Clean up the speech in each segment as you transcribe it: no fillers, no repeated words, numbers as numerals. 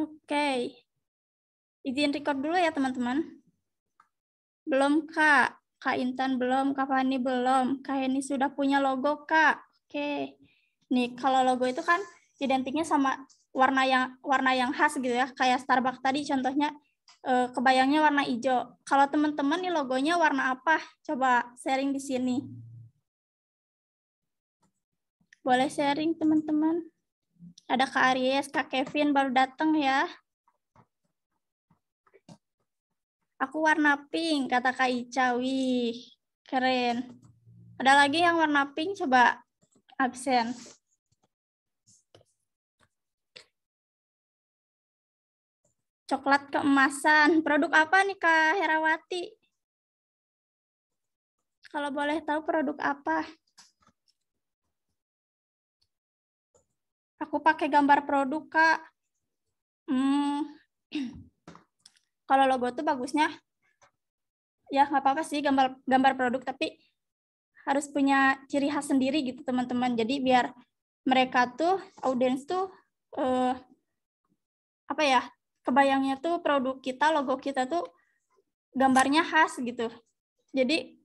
Oke. Izin record dulu ya, teman-teman. Belum, Kak. Kak Intan belum, Kak Fani belum. Kak Heni sudah punya logo, Kak. Oke. Nih, kalau logo itu kan identiknya sama warna yang khas gitu ya. Kayak Starbucks tadi contohnya kebayangnya warna hijau. Kalau teman-teman nih logonya warna apa? Coba sharing di sini. Boleh sharing, teman-teman. Ada Kak Aries, Kak Kevin baru datang ya. Aku warna pink, kata Kak Ica. Wih, keren. Ada lagi yang warna pink, coba absen. Coklat keemasan. Produk apa nih Kak Herawati? Kalau boleh tahu produk apa? Aku pakai gambar produk, Kak. Kalau logo tuh bagusnya, ya nggak apa-apa sih gambar produk, tapi harus punya ciri khas sendiri gitu teman-teman. Jadi biar mereka tuh, audiens tuh, apa ya, kebayangnya tuh produk kita, logo kita tuh gambarnya khas gitu. Jadi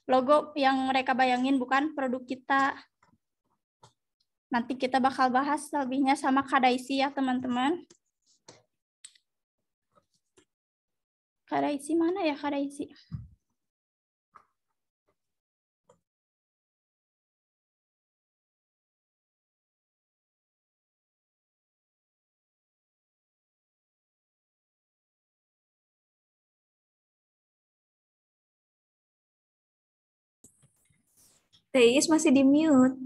logo yang mereka bayangin bukan produk kita. Nanti kita bakal bahas lebihnya sama Kak Daisy ya teman-teman. Kak Daisy mana ya Kak Daisy? Teis masih di mute.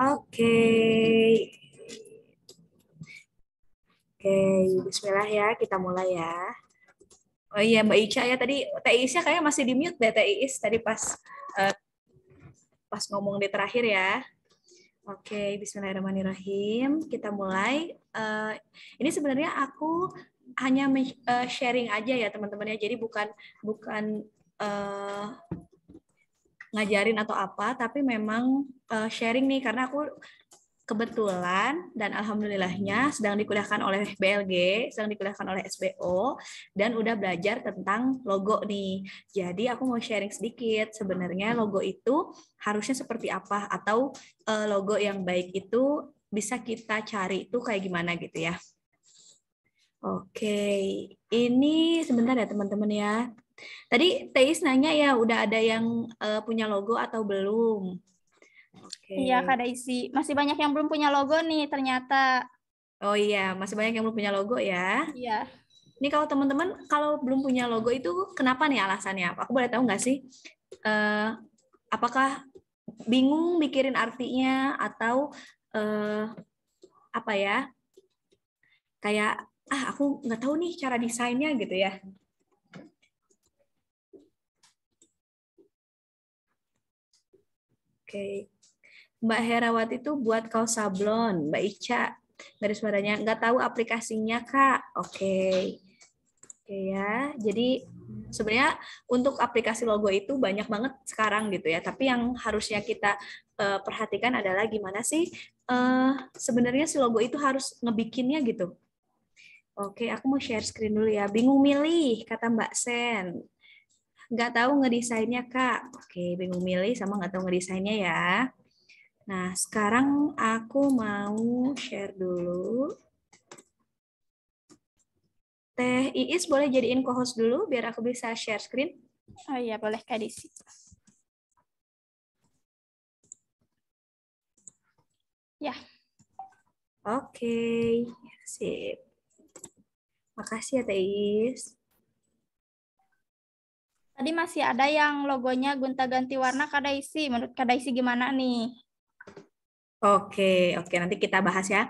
Oke. Oke, bismillah ya, kita mulai ya. Oh iya Mbak Ica ya, tadi Teisnya kayaknya masih di mute deh Teis tadi eh, pas ngomong di terakhir ya. Oke, bismillahirrahmanirrahim. Kita mulai. Ini sebenarnya aku hanya sharing aja ya teman-teman ya. Jadi bukan bukan eh, ngajarin atau apa, tapi memang sharing nih karena aku kebetulan dan alhamdulillahnya sedang dikuliahkan oleh BLG, sedang dikuliahkan oleh SBO, dan udah belajar tentang logo nih. Jadi aku mau sharing sedikit, sebenarnya logo itu harusnya seperti apa, atau logo yang baik itu bisa kita cari itu kayak gimana gitu ya. Oke, ini sebentar ya teman-teman ya. Tadi Teis nanya ya, udah ada yang punya logo atau belum? Oke. Iya Kak Daisy. Masih banyak yang belum punya logo nih ternyata. Oh iya, masih banyak yang belum punya logo ya. Iya. Ini kalau teman-teman kalau belum punya logo itu kenapa nih alasannya? Aku boleh tahu nggak sih? Eh, apakah bingung mikirin artinya atau eh, apa ya? Kayak aku nggak tahu nih cara desainnya gitu ya. Oke, Mbak Herawati itu buat kaos sablon, Mbak Ica dari suaranya nggak tahu aplikasinya Kak. Oke. Oke ya, jadi sebenarnya untuk aplikasi logo itu banyak banget sekarang gitu ya. Tapi yang harusnya kita perhatikan adalah gimana sih sebenarnya si logo itu harus ngebikinnya gitu. Oke, aku mau share screen dulu ya. Bingung milih, kata Mbak Sen. Nggak tahu ngedesainnya, Kak. Oke, bingung milih sama nggak tahu ngedesainnya ya. Nah, sekarang aku mau share dulu. Teh Iis boleh jadiin co-host dulu biar aku bisa share screen. Oh iya, boleh Kak Daisy. Ya. Oke, sip. Makasih ya, Teis. Tadi masih ada yang logonya gonta-ganti warna Kak Daisy. Menurut Kak Daisy gimana nih? Oke, oke. Nanti kita bahas ya.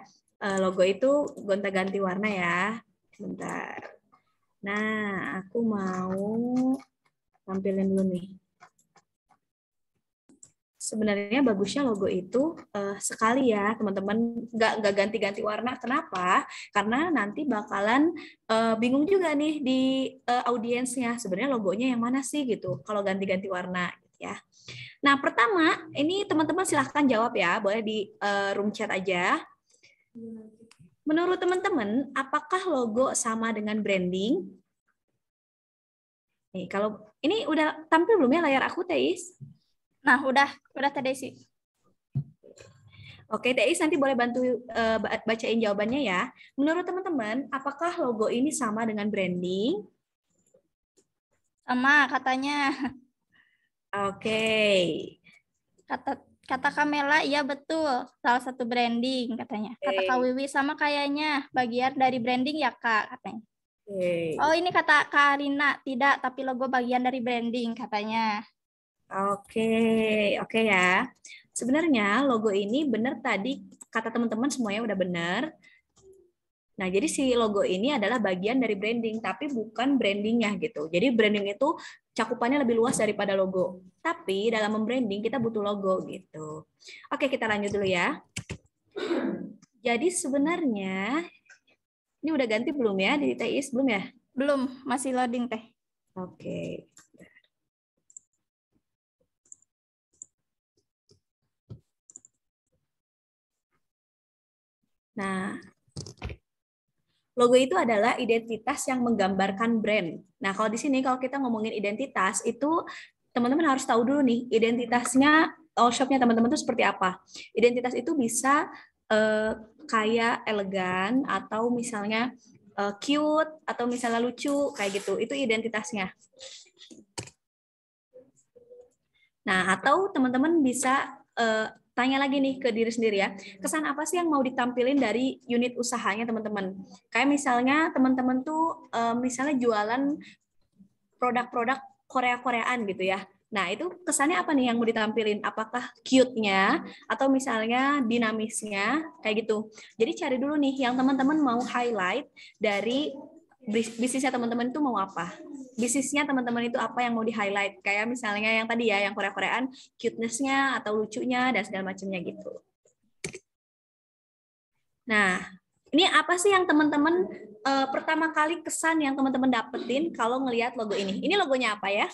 Logo itu gonta-ganti warna ya. Bentar. Nah, aku mau tampilin dulu nih. sebenarnya bagusnya logo itu sekali ya teman-teman, nggak ganti-ganti warna. Kenapa? Karena nanti bakalan bingung juga nih di audiensnya sebenarnya logonya yang mana sih gitu kalau ganti-ganti warna ya. Nah pertama ini teman-teman silahkan jawab ya, boleh di room chat aja. Menurut teman-teman apakah logo sama dengan branding? Nih kalau ini udah tampil belum ya layar aku, Teis? Nah, udah tadi sih. Oke, Teis nanti boleh bantu bacain jawabannya ya. Menurut teman-teman, apakah logo ini sama dengan branding? Sama katanya. Oke. Kata Kamela, iya betul. Salah satu branding katanya. Kata Kak Wiwi, sama kayaknya. Bagian dari branding ya Kak katanya. Oh, ini kata Kak Arina, tidak, tapi logo bagian dari branding katanya. Oke, oke ya. Sebenarnya logo ini benar tadi kata teman-teman semuanya udah benar. Nah, jadi si logo ini adalah bagian dari branding, tapi bukan brandingnya gitu. Jadi branding itu cakupannya lebih luas daripada logo. Tapi dalam membranding kita butuh logo gitu. Oke, kita lanjut dulu ya. Jadi sebenarnya ini udah ganti belum ya di TIS belum ya? Belum, masih loading teh. Oke. Nah, logo itu adalah identitas yang menggambarkan brand. Nah, kalau di sini kalau kita ngomongin identitas itu teman-teman harus tahu dulu nih identitasnya all shopnya teman-teman itu seperti apa. Identitas itu bisa kayak elegan atau misalnya cute atau misalnya lucu kayak gitu. Itu identitasnya. Nah, atau teman-teman bisa tanya lagi nih ke diri sendiri ya, kesan apa sih yang mau ditampilin dari unit usahanya teman-teman? Kayak misalnya teman-teman tuh misalnya jualan produk-produk Korea-Koreaan gitu ya. Nah, itu kesannya apa nih yang mau ditampilin? Apakah cute-nya atau misalnya dinamisnya kayak gitu. Jadi cari dulu nih yang teman-teman mau highlight dari bisnisnya teman-teman itu mau apa. Bisnisnya teman-teman itu apa yang mau di-highlight. Kayak misalnya yang tadi ya, yang Korea-Koreaan, cuteness-nya atau lucunya dan segala macamnya gitu. Nah, ini apa sih yang teman-teman pertama kali kesan yang teman-teman dapetin kalau ngelihat logo ini? Ini logonya apa ya?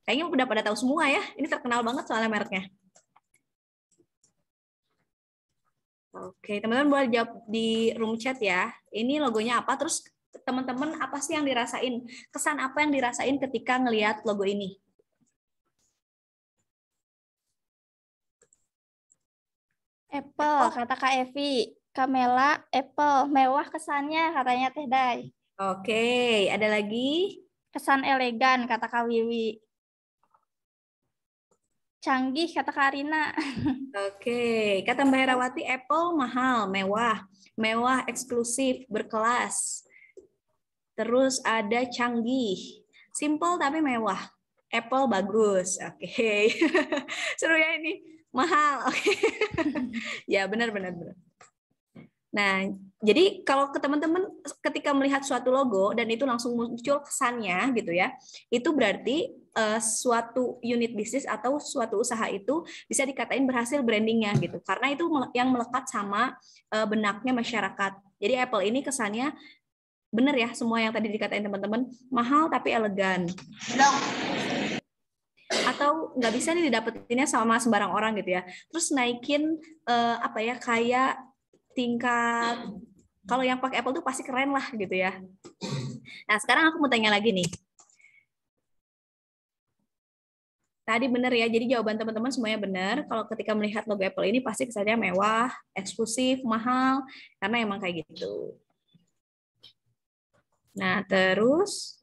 Kayaknya udah pada tahu semua ya. Ini terkenal banget soalnya mereknya. Oke, teman-teman boleh jawab di room chat ya. Ini logonya apa? Terus teman-teman apa sih yang dirasain? Kesan apa yang dirasain ketika ngelihat logo ini? Apple, kata Kak Evi. Kamela, Apple, mewah kesannya katanya Teh Dai. Oke, ada lagi? Kesan elegan, kata Kak Wiwi. Canggih, kata Kak Arina. Oke, kata Mbak Herawati, Apple mahal, mewah, mewah, eksklusif, berkelas. Terus ada canggih, simple tapi mewah. Apple bagus, oke. Seru ya ini, mahal, oke. Ya benar-benar. Nah, jadi kalau ke teman-teman ketika melihat suatu logo dan itu langsung muncul kesannya gitu ya, itu berarti suatu unit bisnis atau suatu usaha itu bisa dikatain berhasil brandingnya gitu, karena itu yang melekat sama benaknya masyarakat. Jadi Apple ini kesannya benar ya semua yang tadi dikatain teman-teman, mahal tapi elegan. Atau nggak bisa nih didapetinnya sama sembarang orang gitu ya. Terus naikin apa ya kayak tingkat, kalau yang pakai Apple tuh pasti keren lah gitu ya. Nah sekarang aku mau tanya lagi nih. Tadi benar ya, jadi jawaban teman-teman semuanya benar. Kalau ketika melihat logo Apple ini pasti kesannya mewah, eksklusif, mahal, karena emang kayak gitu. Nah terus,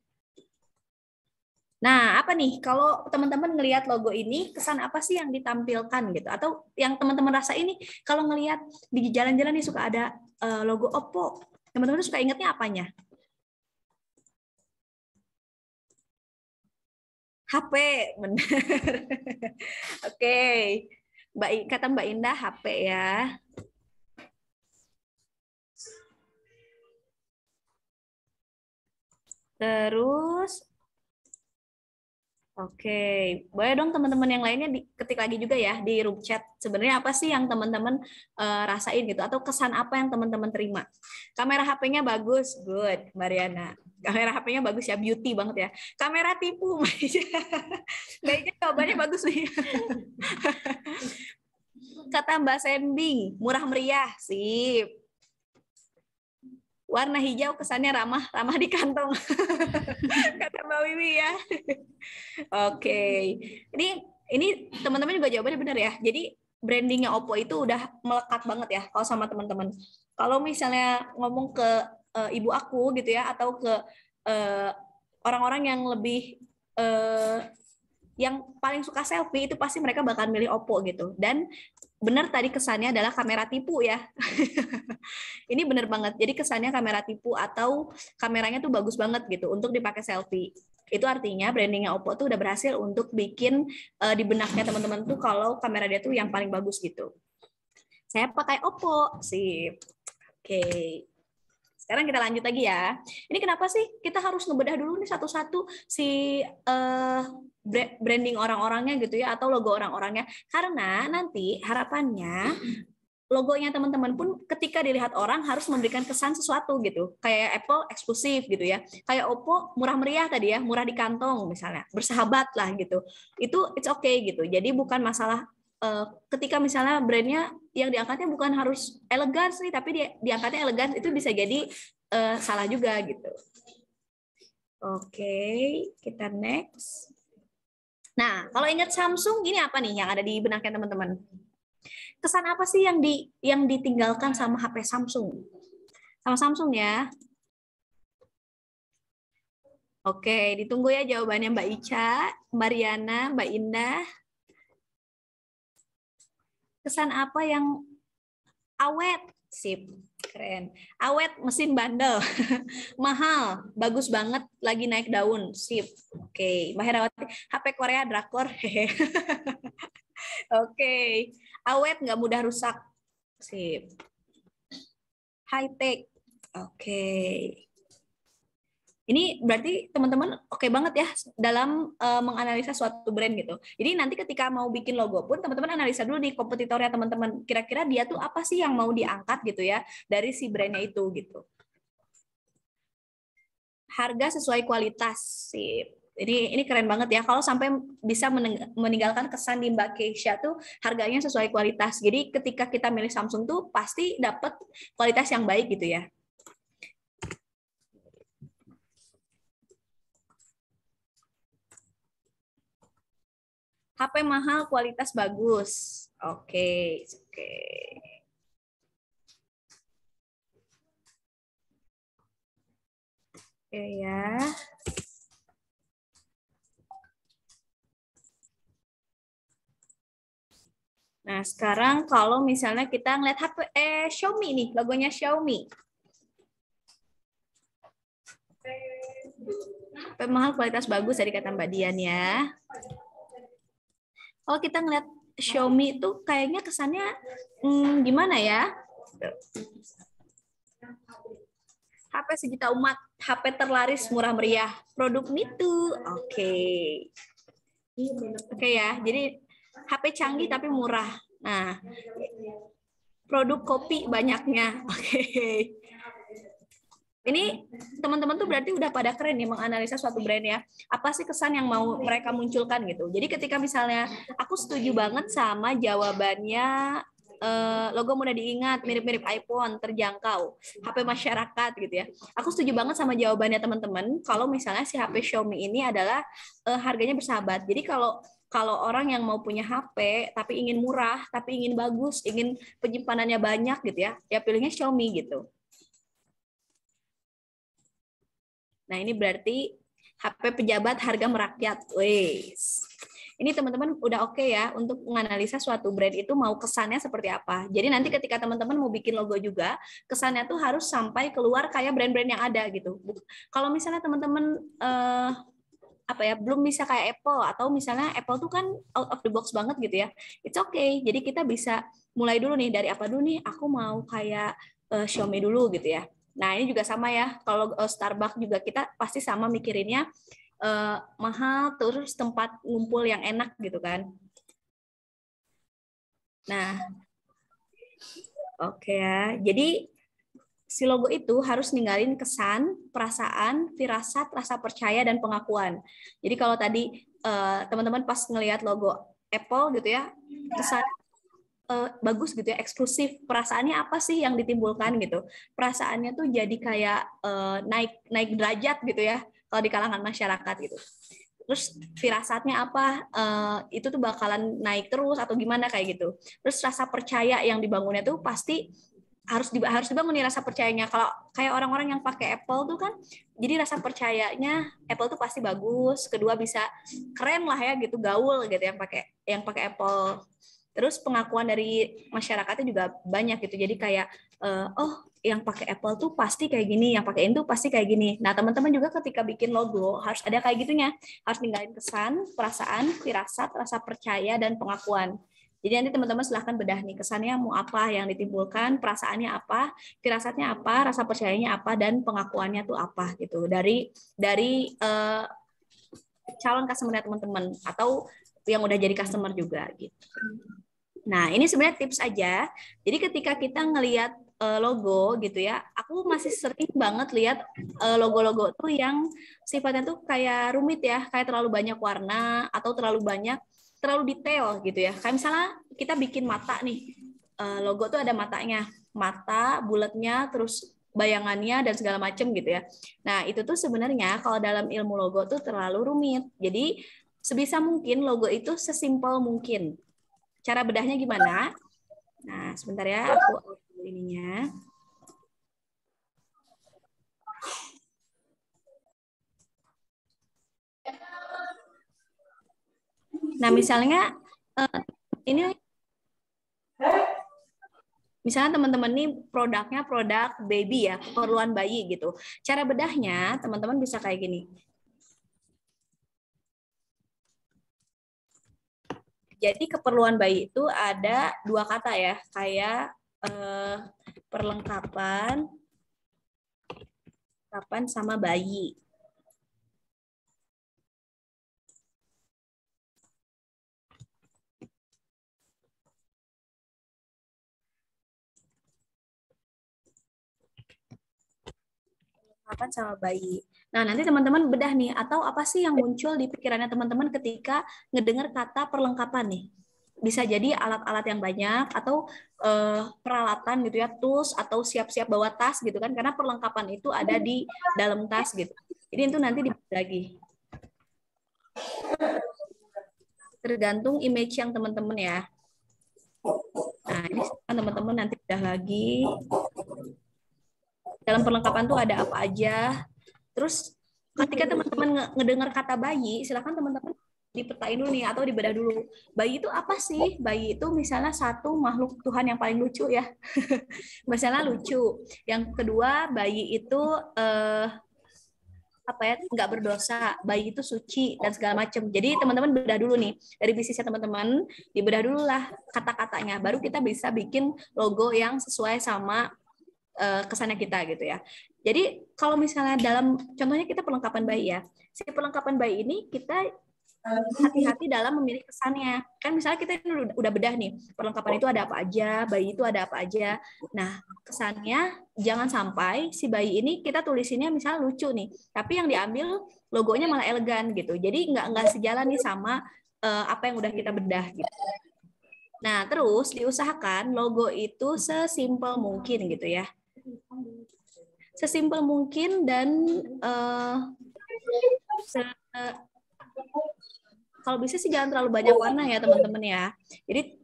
nah apa nih kalau teman-teman ngelihat logo ini, kesan apa sih yang ditampilkan gitu? Atau yang teman-teman rasa ini kalau ngelihat di jalan-jalan nih suka ada logo Oppo, teman-teman suka ingatnya apanya? HP, benar. Oke, kata Mbak Indah HP ya. Terus, Oke, boleh dong teman-teman yang lainnya ketik lagi juga ya di room chat. Sebenarnya apa sih yang teman-teman rasain gitu, atau kesan apa yang teman-teman terima? Kamera HP-nya bagus, good, Mariana. Kamera HP-nya bagus ya, beauty banget ya. Kamera tipu, Mbak Ica. Mbak Ica jawabannya bagus nih. Kata Mbak Sandy, murah meriah, sip. Warna hijau kesannya ramah di kantong. Kata Mbak Wiwi ya. Oke. Ini teman-teman juga jawabannya benar ya. Jadi brandingnya Oppo itu udah melekat banget ya kalau sama teman-teman. Kalau misalnya ngomong ke ibu aku gitu ya, atau ke orang-orang yang lebih yang paling suka selfie, itu pasti mereka bakal milih Oppo gitu. Dan benar tadi kesannya adalah kamera tipu ya. Ini benar banget. Jadi kesannya kamera tipu atau kameranya tuh bagus banget gitu untuk dipakai selfie. Itu artinya brandingnya Oppo tuh udah berhasil untuk bikin di benaknya teman-teman tuh kalau kamera dia tuh yang paling bagus gitu. Saya pakai Oppo, sip. Oke. Sekarang kita lanjut lagi ya. Ini kenapa sih kita harus ngebedah dulu nih satu-satu si branding orang-orangnya gitu ya, atau logo orang-orangnya. Karena nanti harapannya logonya teman-teman pun ketika dilihat orang harus memberikan kesan sesuatu gitu. Kayak Apple eksklusif gitu ya. Kayak Oppo murah meriah tadi ya, murah di kantong misalnya, bersahabat lah gitu. Itu it's okay gitu. Jadi bukan masalah ketika misalnya brandnya yang diangkatnya bukan harus elegan sih, tapi diangkatnya elegan, itu bisa jadi salah juga gitu. Oke, kita next. Nah, kalau ingat Samsung, ini apa nih yang ada di benaknya teman-teman? Kesan apa sih yang ditinggalkan sama HP Samsung? Sama Samsung ya. Oke, ditunggu ya jawabannya Mbak Ica, Mbak Riana, Mbak Indah. Kesan apa yang awet? Sip, keren. Awet, mesin bandel. Mahal, bagus banget, lagi naik daun. Sip. Oke, Mbak Herawati, HP Korea drakor. Oke, awet, nggak mudah rusak. Sip. High tech. Oke. Ini berarti teman-teman oke banget ya dalam menganalisa suatu brand gitu. Jadi nanti ketika mau bikin logo pun teman-teman analisa dulu di kompetitornya teman-teman. Kira-kira dia tuh apa sih yang mau diangkat gitu ya dari si brandnya itu gitu. Harga sesuai kualitas. Sip. Ini keren banget ya kalau sampai bisa meninggalkan kesan di Mbak Keisha tuh harganya sesuai kualitas. Jadi ketika kita milih Samsung tuh pasti dapat kualitas yang baik gitu ya. HP mahal, kualitas bagus. Oke, oke. Oke ya. Nah, sekarang kalau misalnya kita ngeliat HP Xiaomi nih, logonya Xiaomi. HP mahal, kualitas bagus dari kata Mbak Dian ya. Kalau kita ngeliat Xiaomi itu kayaknya kesannya gimana ya? HP sejuta umat, HP terlaris murah meriah, produk mitu. Oke. Oke ya, jadi HP canggih tapi murah. Nah, produk kopi banyaknya. Oke. Ini teman-teman tuh berarti udah pada keren nih menganalisa suatu brand ya. Apa sih kesan yang mau mereka munculkan gitu. Jadi ketika misalnya aku setuju banget sama jawabannya logo mudah diingat, mirip-mirip iPhone, terjangkau, HP masyarakat gitu ya. Aku setuju banget sama jawabannya teman-teman. Kalau misalnya si HP Xiaomi ini adalah harganya bersahabat. Jadi kalau orang yang mau punya HP tapi ingin murah, tapi ingin bagus, ingin penyimpanannya banyak gitu ya pilihnya Xiaomi gitu. Nah, ini berarti HP pejabat harga merakyat. Wes. Ini teman-teman udah oke ya untuk menganalisa suatu brand itu mau kesannya seperti apa. Jadi nanti ketika teman-teman mau bikin logo juga, kesannya tuh harus sampai keluar kayak brand-brand yang ada gitu. Kalau misalnya teman-teman belum bisa kayak Apple, atau misalnya Apple tuh kan out of the box banget gitu ya. It's okay. Jadi kita bisa mulai dulu nih dari apa dulu nih? Aku mau kayak Xiaomi dulu gitu ya. Nah, ini juga sama ya. Kalau Starbucks juga kita pasti sama mikirinnya mahal, terus tempat ngumpul yang enak gitu kan. Nah, oke ya. Jadi si logo itu harus ninggalin kesan, perasaan, firasat, rasa percaya, dan pengakuan. Jadi kalau tadi teman-teman pas ngelihat logo Apple gitu ya, kesan bagus gitu ya, eksklusif. Perasaannya apa sih yang ditimbulkan gitu? Perasaannya tuh jadi kayak naik naik derajat gitu ya kalau di kalangan masyarakat gitu. Terus firasatnya apa? Itu tuh bakalan naik terus atau gimana kayak gitu. Terus rasa percaya yang dibangunnya tuh pasti harus dibangun nih rasa percayanya. Kalau kayak orang-orang yang pakai Apple tuh kan, jadi rasa percayanya Apple tuh pasti bagus. Kedua bisa keren lah ya gitu, gaul gitu yang pakai Apple. Terus pengakuan dari masyarakatnya juga banyak gitu. Jadi kayak oh yang pakai Apple tuh pasti kayak gini, yang pakai itu pasti kayak gini. Nah teman-teman juga ketika bikin logo harus ada kayak gitunya, harus ninggalin kesan, perasaan, firasat, rasa percaya, dan pengakuan. Jadi nanti teman-teman silahkan bedah nih kesannya mau apa yang ditimbulkan, perasaannya apa, firasatnya apa, rasa percayanya apa, dan pengakuannya tuh apa gitu dari calon customer teman-teman atau yang udah jadi customer juga gitu. Nah, ini sebenarnya tips aja. Jadi ketika kita ngelihat logo gitu ya, aku masih sering banget lihat logo-logo tuh yang sifatnya tuh kayak rumit ya, kayak terlalu banyak warna atau terlalu detail gitu ya. Kayak misalnya kita bikin mata nih, logo tuh ada matanya, mata, bulatnya, terus bayangannya dan segala macam gitu ya. Nah, itu tuh sebenarnya kalau dalam ilmu logo tuh terlalu rumit. Jadi sebisa mungkin logo itu sesimpel mungkin. Cara bedahnya gimana? Nah, sebentar ya, aku ininya. Nah, misalnya ini misalnya teman-teman nih produknya produk baby ya, keperluan bayi gitu. Cara bedahnya teman-teman bisa kayak gini. Jadi keperluan bayi itu ada dua kata ya, kayak perlengkapan sama bayi. Perlengkapan sama bayi. Nah, nanti teman-teman bedah nih, atau apa sih yang muncul di pikirannya teman-teman ketika ngedengar kata perlengkapan nih? Bisa jadi alat-alat yang banyak atau peralatan gitu ya, tools atau siap-siap bawa tas gitu kan, karena perlengkapan itu ada di dalam tas gitu. Jadi itu nanti dibagi lagi. Tergantung image yang teman-teman ya. Nah, ini teman-teman nanti udah lagi. Dalam perlengkapan tuh ada apa aja. Terus ketika teman-teman ngedengar kata bayi, silakan teman-teman dipetain dulu nih atau dibedah dulu. Bayi itu apa sih? Bayi itu misalnya satu makhluk Tuhan yang paling lucu ya. Misalnya lucu. Yang kedua, bayi itu apa ya, nggak berdosa, bayi itu suci dan segala macam. Jadi teman-teman bedah dulu nih dari bisnisnya teman-teman, dibedah dulu lah kata-katanya. Baru kita bisa bikin logo yang sesuai sama kesannya kita gitu ya. Jadi kalau misalnya dalam contohnya kita perlengkapan bayi ya, si perlengkapan bayi ini kita hati-hati dalam memilih kesannya. Kan misalnya kita ini udah bedah nih, perlengkapan itu ada apa aja, bayi itu ada apa aja. Nah, kesannya jangan sampai si bayi ini kita tulisinnya misalnya lucu nih, tapi yang diambil logonya malah elegan gitu. Jadi nggak sejalan nih sama apa yang udah kita bedah gitu. Nah, terus diusahakan logo itu sesimpel mungkin gitu ya. Sesimpel mungkin dan kalau bisa sih jangan terlalu banyak warna ya teman-teman ya. Jadi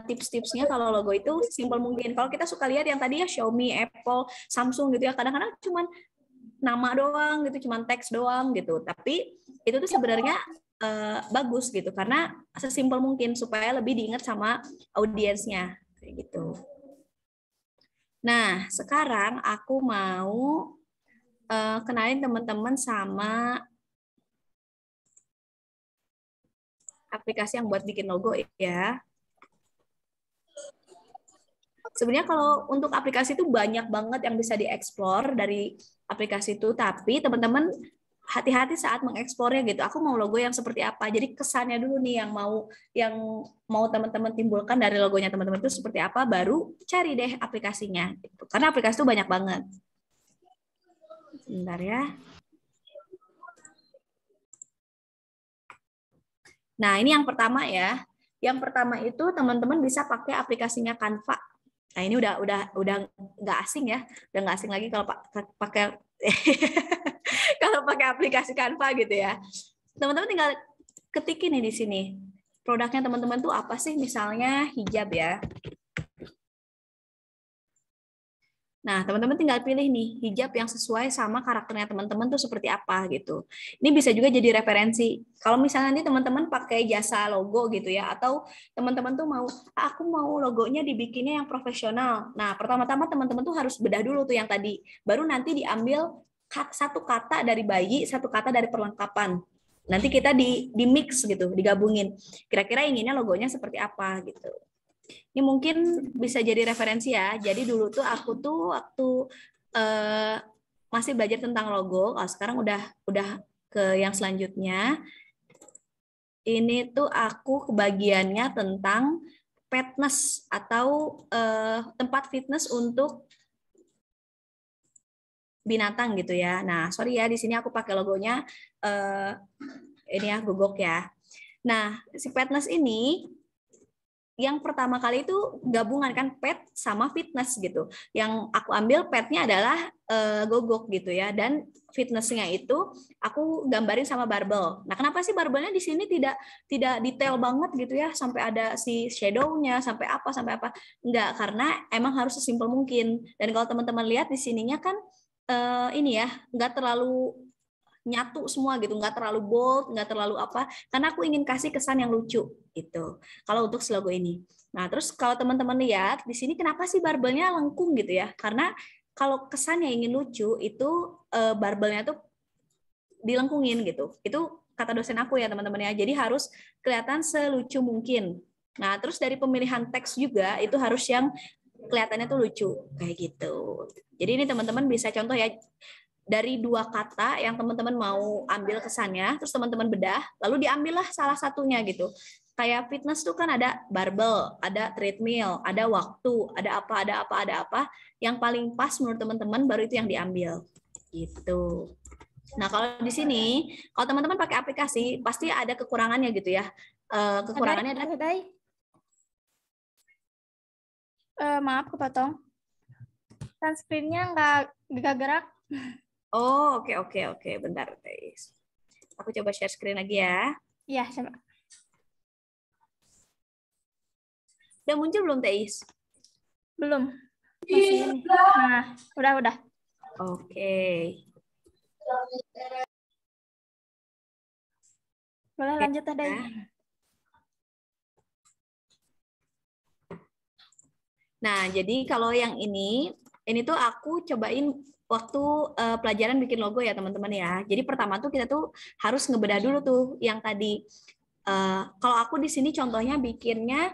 tips-tipsnya kalau logo itu simpel mungkin. Kalau kita suka lihat yang tadi ya Xiaomi, Apple, Samsung gitu ya, kadang-kadang cuman nama doang gitu, cuman teks doang gitu. Tapi itu tuh sebenarnya bagus gitu karena sesimpel mungkin supaya lebih diingat sama audiensnya kayak gitu. Nah, sekarang aku mau kenalin teman-teman sama aplikasi yang buat bikin logo ya. Sebenarnya kalau untuk aplikasi itu banyak banget yang bisa dieksplor dari aplikasi itu, tapi teman-teman hati-hati saat mengeksplornya gitu. Aku mau logo yang seperti apa. Jadi kesannya dulu nih yang mau teman-teman timbulkan dari logonya teman-teman itu seperti apa, baru cari deh aplikasinya gitu. Karena aplikasi itu banyak banget. Sebentar ya. Nah, ini yang pertama ya. Yang pertama itu teman-teman bisa pakai aplikasinya Canva. Nah, ini udah nggak asing ya. Udah nggak asing lagi kalau pakai kalau pakai aplikasi Canva gitu ya. Teman-teman tinggal ketikin nih di sini. Produknya teman-teman tuh apa sih? Misalnya hijab ya. Nah, teman-teman tinggal pilih nih hijab yang sesuai sama karakternya teman-teman tuh seperti apa gitu. Ini bisa juga jadi referensi. Kalau misalnya nanti teman-teman pakai jasa logo gitu ya, atau teman-teman tuh mau, aku mau logonya dibikinnya yang profesional. Nah, pertama-tama teman-teman tuh harus bedah dulu tuh yang tadi. Baru nanti diambil satu kata dari bayi, satu kata dari perlengkapan. Nanti kita di mix gitu, digabungin. Kira-kira inginnya logonya seperti apa gitu. Ini mungkin bisa jadi referensi ya. Jadi dulu tuh aku tuh waktu eh, masih belajar tentang logo, kalau sekarang udah ke yang selanjutnya. Ini tuh aku kebagiannya tentang fitness atau tempat fitness untuk binatang gitu ya. Nah, sorry ya di sini aku pakai logonya ini ya Gogok ya. Nah, si fitness ini yang pertama kali itu gabungan kan pet sama fitness gitu. Yang aku ambil petnya adalah gogok gitu ya, dan fitnessnya itu aku gambarin sama barbel. Nah, kenapa sih barbelnya di sini tidak detail banget gitu ya, sampai ada si shadownya, sampai apa? Enggak, karena emang harus sesimpel mungkin. Dan kalau teman-teman lihat di sininya kan ini ya, nggak terlalu nyatu semua gitu, nggak terlalu bold, nggak terlalu apa, karena aku ingin kasih kesan yang lucu gitu. Kalau untuk si logo ini. Nah, terus kalau teman-teman lihat di sini kenapa sih barbelnya lengkung gitu ya? Karena kalau kesannya ingin lucu itu barbelnya tuh dilengkungin gitu. Itu kata dosen aku ya teman-teman ya. Jadi harus kelihatan selucu mungkin. Nah, terus dari pemilihan teks juga itu harus yang kelihatannya tuh lucu kayak gitu. Jadi ini teman-teman bisa contoh ya, dari dua kata yang teman-teman mau ambil kesannya, terus teman-teman bedah, lalu diambillah salah satunya gitu. Kayak fitness tuh kan ada barbell, ada treadmill, ada waktu, ada apa. Yang paling pas menurut teman-teman baru itu yang diambil. Gitu. Nah, kalau di sini, kalau teman-teman pakai aplikasi, pasti ada kekurangannya gitu ya. Kekurangannya adalah maaf kepotong. Sunscreen-nya nggak gerak. Oh, oke. Bentar, guys. Aku coba share screen lagi ya. Iya, coba. Udah muncul belum, Teis? Belum. Masih ini. Nah, udah. Oke. Boleh lanjut tadi. Nah, jadi kalau yang ini tuh aku cobain waktu pelajaran bikin logo ya teman-teman ya. Jadi pertama tuh kita tuh harus ngebedah dulu tuh yang tadi. Kalau aku di sini contohnya bikinnya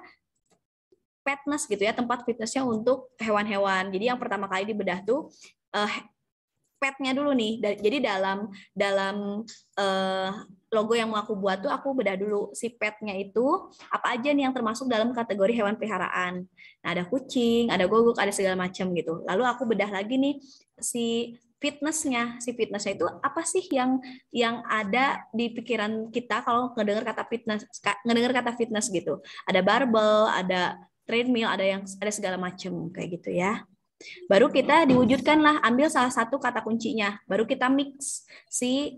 fitness gitu ya, tempat fitnessnya untuk hewan-hewan. Jadi yang pertama kali dibedah tuh petnya dulu nih. Jadi dalam dalam logo yang mau aku buat tuh aku bedah dulu si petnya itu apa aja nih yang termasuk dalam kategori hewan peliharaan. Nah, ada kucing, ada gogok, ada segala macam gitu. Lalu aku bedah lagi nih si fitnessnya. Si fitnessnya itu apa sih yang ada di pikiran kita kalau ngedengar kata fitness gitu. Ada barbell, ada treadmill, ada segala macam kayak gitu ya. Baru kita diwujudkanlah, ambil salah satu kata kuncinya, baru kita mix si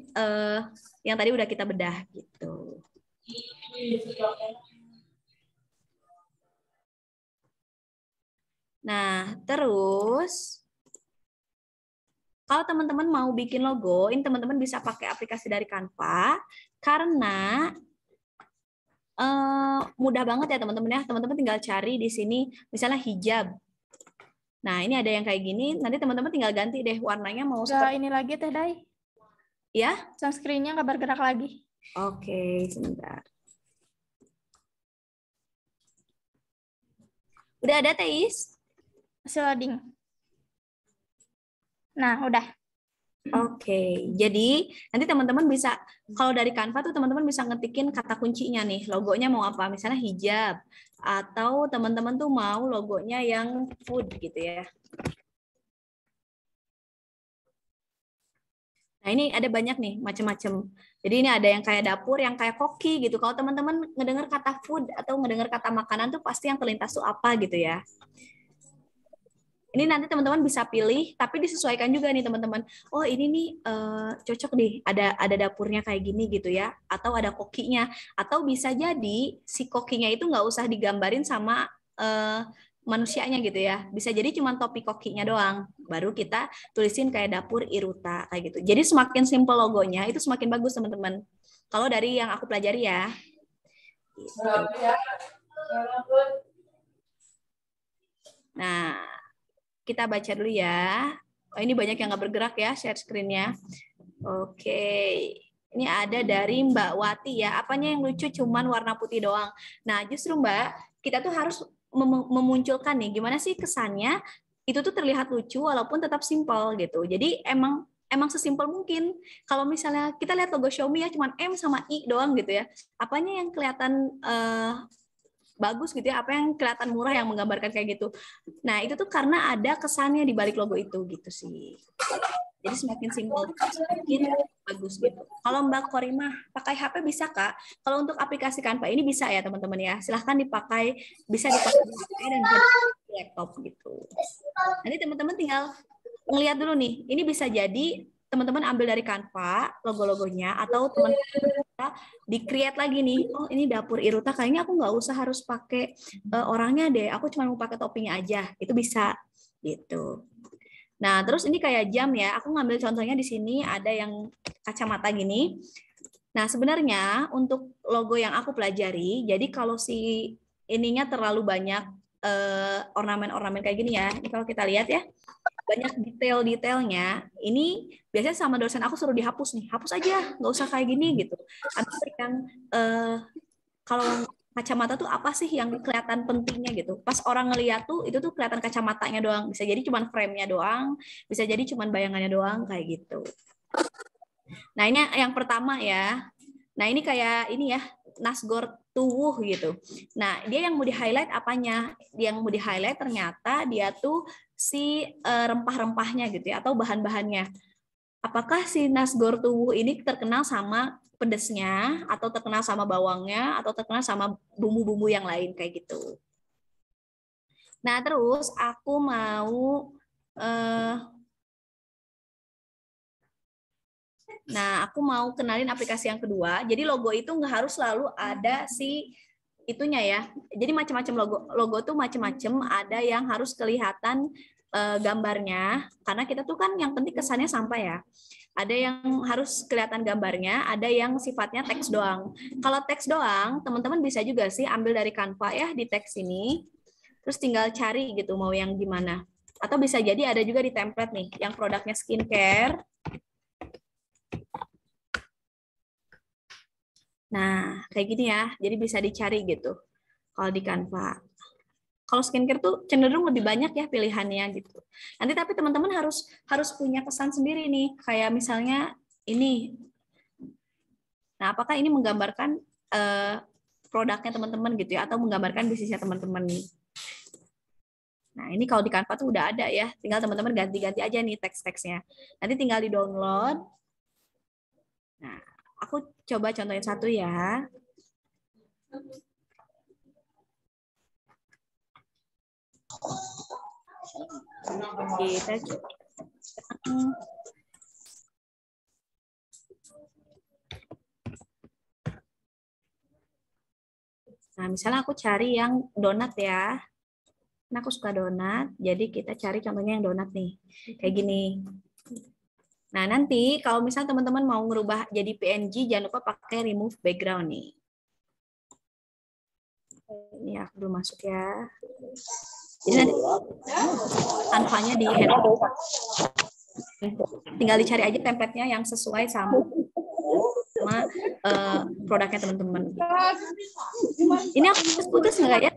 yang tadi udah kita bedah gitu. Nah, terus kalau teman-teman mau bikin logo, ini teman-teman bisa pakai aplikasi dari Canva karena mudah banget ya teman-teman ya. Teman-teman tinggal cari di sini misalnya hijab. Nah, ini ada yang kayak gini, nanti teman-teman tinggal ganti deh warnanya mau seperti ini lagi Teh Dai. Ya? Sunscreen-nya nggak bergerak lagi. Oke, sebentar. Udah ada, Teis? Masih loading. Nah, udah. Oke, jadi nanti teman-teman bisa, kalau dari Canva tuh teman-teman bisa ngetikin kata kuncinya nih, logonya mau apa, misalnya hijab, atau teman-teman tuh mau logonya yang food gitu ya. Nah ini ada banyak nih, macam-macam. Jadi ini ada yang kayak dapur, yang kayak koki gitu. Kalau teman-teman ngedengar kata food atau ngedengar kata makanan tuh pasti yang terlintas tuh apa gitu ya. Ini nanti teman-teman bisa pilih, tapi disesuaikan juga nih teman-teman. Oh ini nih cocok nih, ada dapurnya kayak gini gitu ya, atau ada kokinya, atau bisa jadi si kokinya itu nggak usah digambarin sama manusianya gitu ya. Bisa jadi cuma topi kokinya doang. Baru kita tulisin kayak dapur Iruta kayak gitu. Jadi semakin simple logonya itu semakin bagus teman-teman. Kalau dari yang aku pelajari ya. Gitu. Nah, kita baca dulu ya. Oh, ini banyak yang nggak bergerak ya, share screen-nya. Oke. Ini ada dari Mbak Wati ya. Apanya yang lucu cuman warna putih doang. Nah, justru Mbak, kita tuh harus memunculkan nih gimana sih kesannya itu tuh terlihat lucu walaupun tetap simpel gitu. Jadi emang sesimpel mungkin. Kalau misalnya kita lihat logo Xiaomi ya cuman M sama I doang gitu ya. Apanya yang kelihatan bagus gitu ya, apa yang kelihatan murah yang menggambarkan kayak gitu. Nah, itu tuh karena ada kesannya di balik logo itu gitu sih. Jadi semakin simpel, semakin bagus gitu. Kalau Mbak Korimah pakai HP bisa Kak? Kalau untuk aplikasi Canva ini bisa ya teman-teman ya. Silahkan dipakai, bisa dipakai di HP dan bisa di laptop gitu. Nanti teman-teman tinggal ngelihat dulu nih. Ini bisa jadi teman-teman ambil dari Canva logo-logonya atau teman-teman di-create lagi nih. Oh, ini dapur Iruta kayaknya aku nggak usah harus pakai orangnya deh. Aku cuma mau pakai toppingnya aja. Itu bisa gitu. Nah, terus ini kayak jam ya. Aku ngambil contohnya di sini ada yang kacamata gini. Nah, sebenarnya untuk logo yang aku pelajari, jadi kalau si ininya terlalu banyak ornamen-ornamen kayak gini ya. Ini kalau kita lihat ya, banyak detail-detailnya. Ini biasanya sama dosen aku suruh dihapus nih. Hapus aja, nggak usah kayak gini gitu. Habis yang kalau kacamata tuh apa sih yang kelihatan pentingnya gitu. Pas orang ngeliat tuh itu tuh kelihatan kacamatanya doang. Bisa jadi cuma frame-nya doang, bisa jadi cuma bayangannya doang kayak gitu. Nah, ini yang pertama ya. Nah, ini kayak ini ya, Nasgor Tuwuh gitu. Nah, dia yang mau di-highlight apanya? Yang mau di-highlight ternyata dia tuh si rempah-rempahnya gitu ya atau bahan-bahannya. Apakah si Nasgor Tuwuh ini terkenal sama pedesnya atau terkenal sama bawangnya atau terkenal sama bumbu-bumbu yang lain kayak gitu. Nah, terus aku mau kenalin aplikasi yang kedua. Jadi logo itu nggak harus selalu ada si itunya ya. Jadi macam-macam logo tuh macam-macam. Ada yang harus kelihatan gambarnya, karena kita tuh kan yang penting kesannya sampai ya. Ada yang harus kelihatan gambarnya, ada yang sifatnya teks doang. Kalau teks doang, teman-teman bisa juga sih ambil dari Canva ya di teks ini, terus tinggal cari gitu mau yang gimana. Atau bisa jadi ada juga di template nih, yang produknya skincare. Nah, kayak gini ya, jadi bisa dicari gitu kalau di Canva. Kalau skincare tuh cenderung lebih banyak ya pilihannya gitu. Nanti tapi teman-teman harus punya kesan sendiri nih, kayak misalnya ini. Nah, apakah ini menggambarkan produknya teman-teman gitu ya, atau menggambarkan bisnisnya teman-teman nih. Nah, ini kalau di Canva tuh udah ada ya, tinggal teman-teman ganti-ganti aja nih teks-teksnya. Nanti tinggal di-download. Nah, aku coba contohin satu ya. Kita coba. Nah, misalnya aku cari yang donat ya. Nah, aku suka donat, jadi kita cari contohnya yang donat nih. Kayak gini. Nah, nanti kalau misalnya teman-teman mau ngerubah jadi PNG, jangan lupa pakai remove background nih. Ini aku belum masuk ya. Jadi nanti tanpanya di handle. Tinggal dicari aja template-nya yang sesuai sama produknya teman-teman. Ini aku putus nggak ya?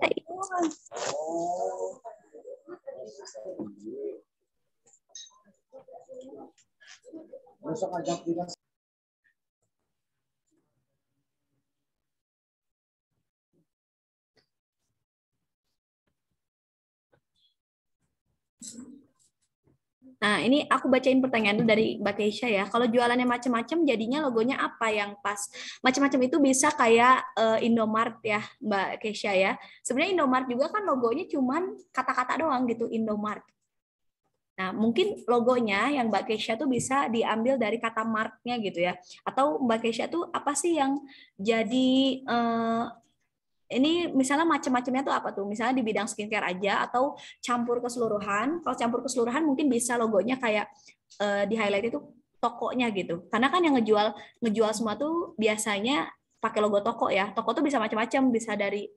Nah, ini aku bacain pertanyaan dulu dari Mbak Keisha ya. Kalau jualannya macam-macam, jadinya logonya apa yang pas? Macam-macam itu bisa kayak Indomart ya, Mbak Keisha ya. Sebenarnya Indomart juga kan logonya cuman kata-kata doang gitu, Indomart. Nah, mungkin logonya yang Mbak Keisha tuh bisa diambil dari kata marknya gitu ya. Atau Mbak Keisha tuh apa sih yang jadi ini misalnya macam-macamnya tuh apa tuh? Misalnya di bidang skincare aja atau campur keseluruhan. Kalau campur keseluruhan mungkin bisa logonya kayak di highlight itu tokonya gitu. Karena kan yang ngejual ngejual semua tuh biasanya pakai logo toko ya. Toko tuh bisa macam-macam, bisa dari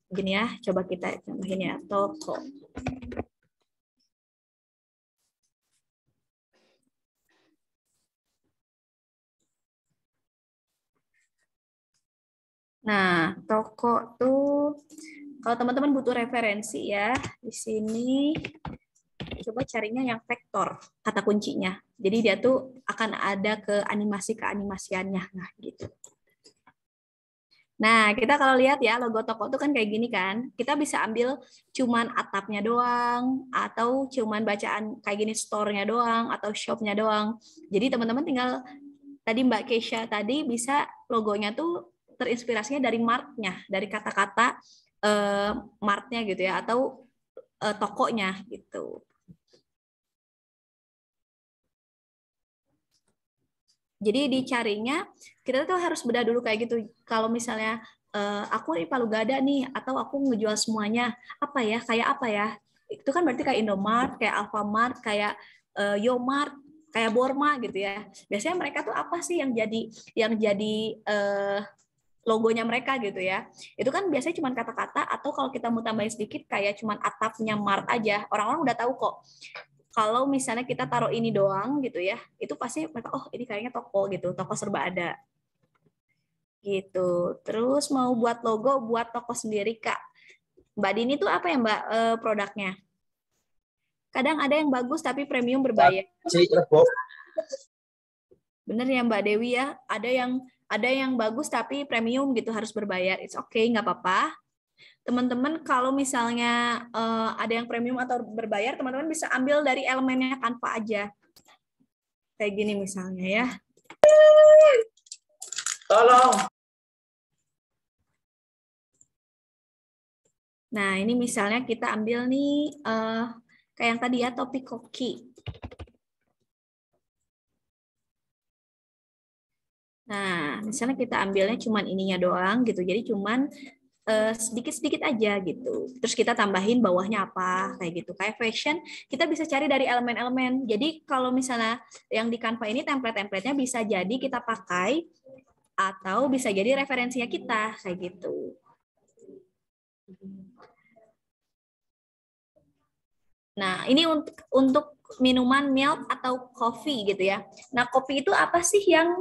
gini ya, coba kita contohin ya, toko. Nah, toko tuh kalau teman-teman butuh referensi ya, di sini coba carinya yang vektor, kata kuncinya. Jadi dia tuh akan ada ke animasiannya. Nah, gitu. Nah, kita kalau lihat ya logo toko tuh kan kayak gini kan. Kita bisa ambil cuman atapnya doang atau cuman bacaan kayak gini store-nya doang atau shop-nya doang. Jadi teman-teman tinggal tadi Mbak Keisha tadi bisa logonya tuh terinspirasinya dari mark-nya, dari kata-kata mark-nya gitu ya atau tokonya gitu. Jadi dicarinya kita tuh harus bedah dulu kayak gitu. Kalau misalnya aku di Palu Gada nih atau aku ngejual semuanya apa ya kayak apa ya itu kan berarti kayak Indomart, kayak Alfamart, kayak Yomart, kayak Borma gitu ya. Biasanya mereka tuh apa sih yang jadi logonya mereka gitu ya. Itu kan biasanya cuma kata-kata atau kalau kita mau tambahin sedikit kayak cuma atapnya Mart aja. Orang-orang udah tahu kok kalau misalnya kita taruh ini doang gitu ya, itu pasti mereka oh ini kayaknya toko gitu, toko serba ada. Gitu. Terus mau buat logo buat toko sendiri Kak. Mbak Dini tuh apa ya Mbak produknya? Kadang ada yang bagus tapi premium berbayar. Bener ya Mbak Dewi ya, ada yang bagus tapi premium gitu harus berbayar. It's okay, nggak apa-apa. Teman-teman kalau misalnya ada yang premium atau berbayar, teman-teman bisa ambil dari elemennya Canva aja. Kayak gini misalnya ya. Tolong. Nah, ini misalnya kita ambil nih kayak yang tadi ya, topik koki. Nah, misalnya kita ambilnya cuman ininya doang gitu. Jadi cuman sedikit-sedikit aja gitu. Terus kita tambahin bawahnya apa kayak gitu. Kayak fashion kita bisa cari dari elemen-elemen. Jadi kalau misalnya yang di Canva ini template-templatenya bisa jadi kita pakai atau bisa jadi referensinya kita kayak gitu. Nah, ini untuk minuman milk atau coffee gitu ya. Nah, kopi itu apa sih yang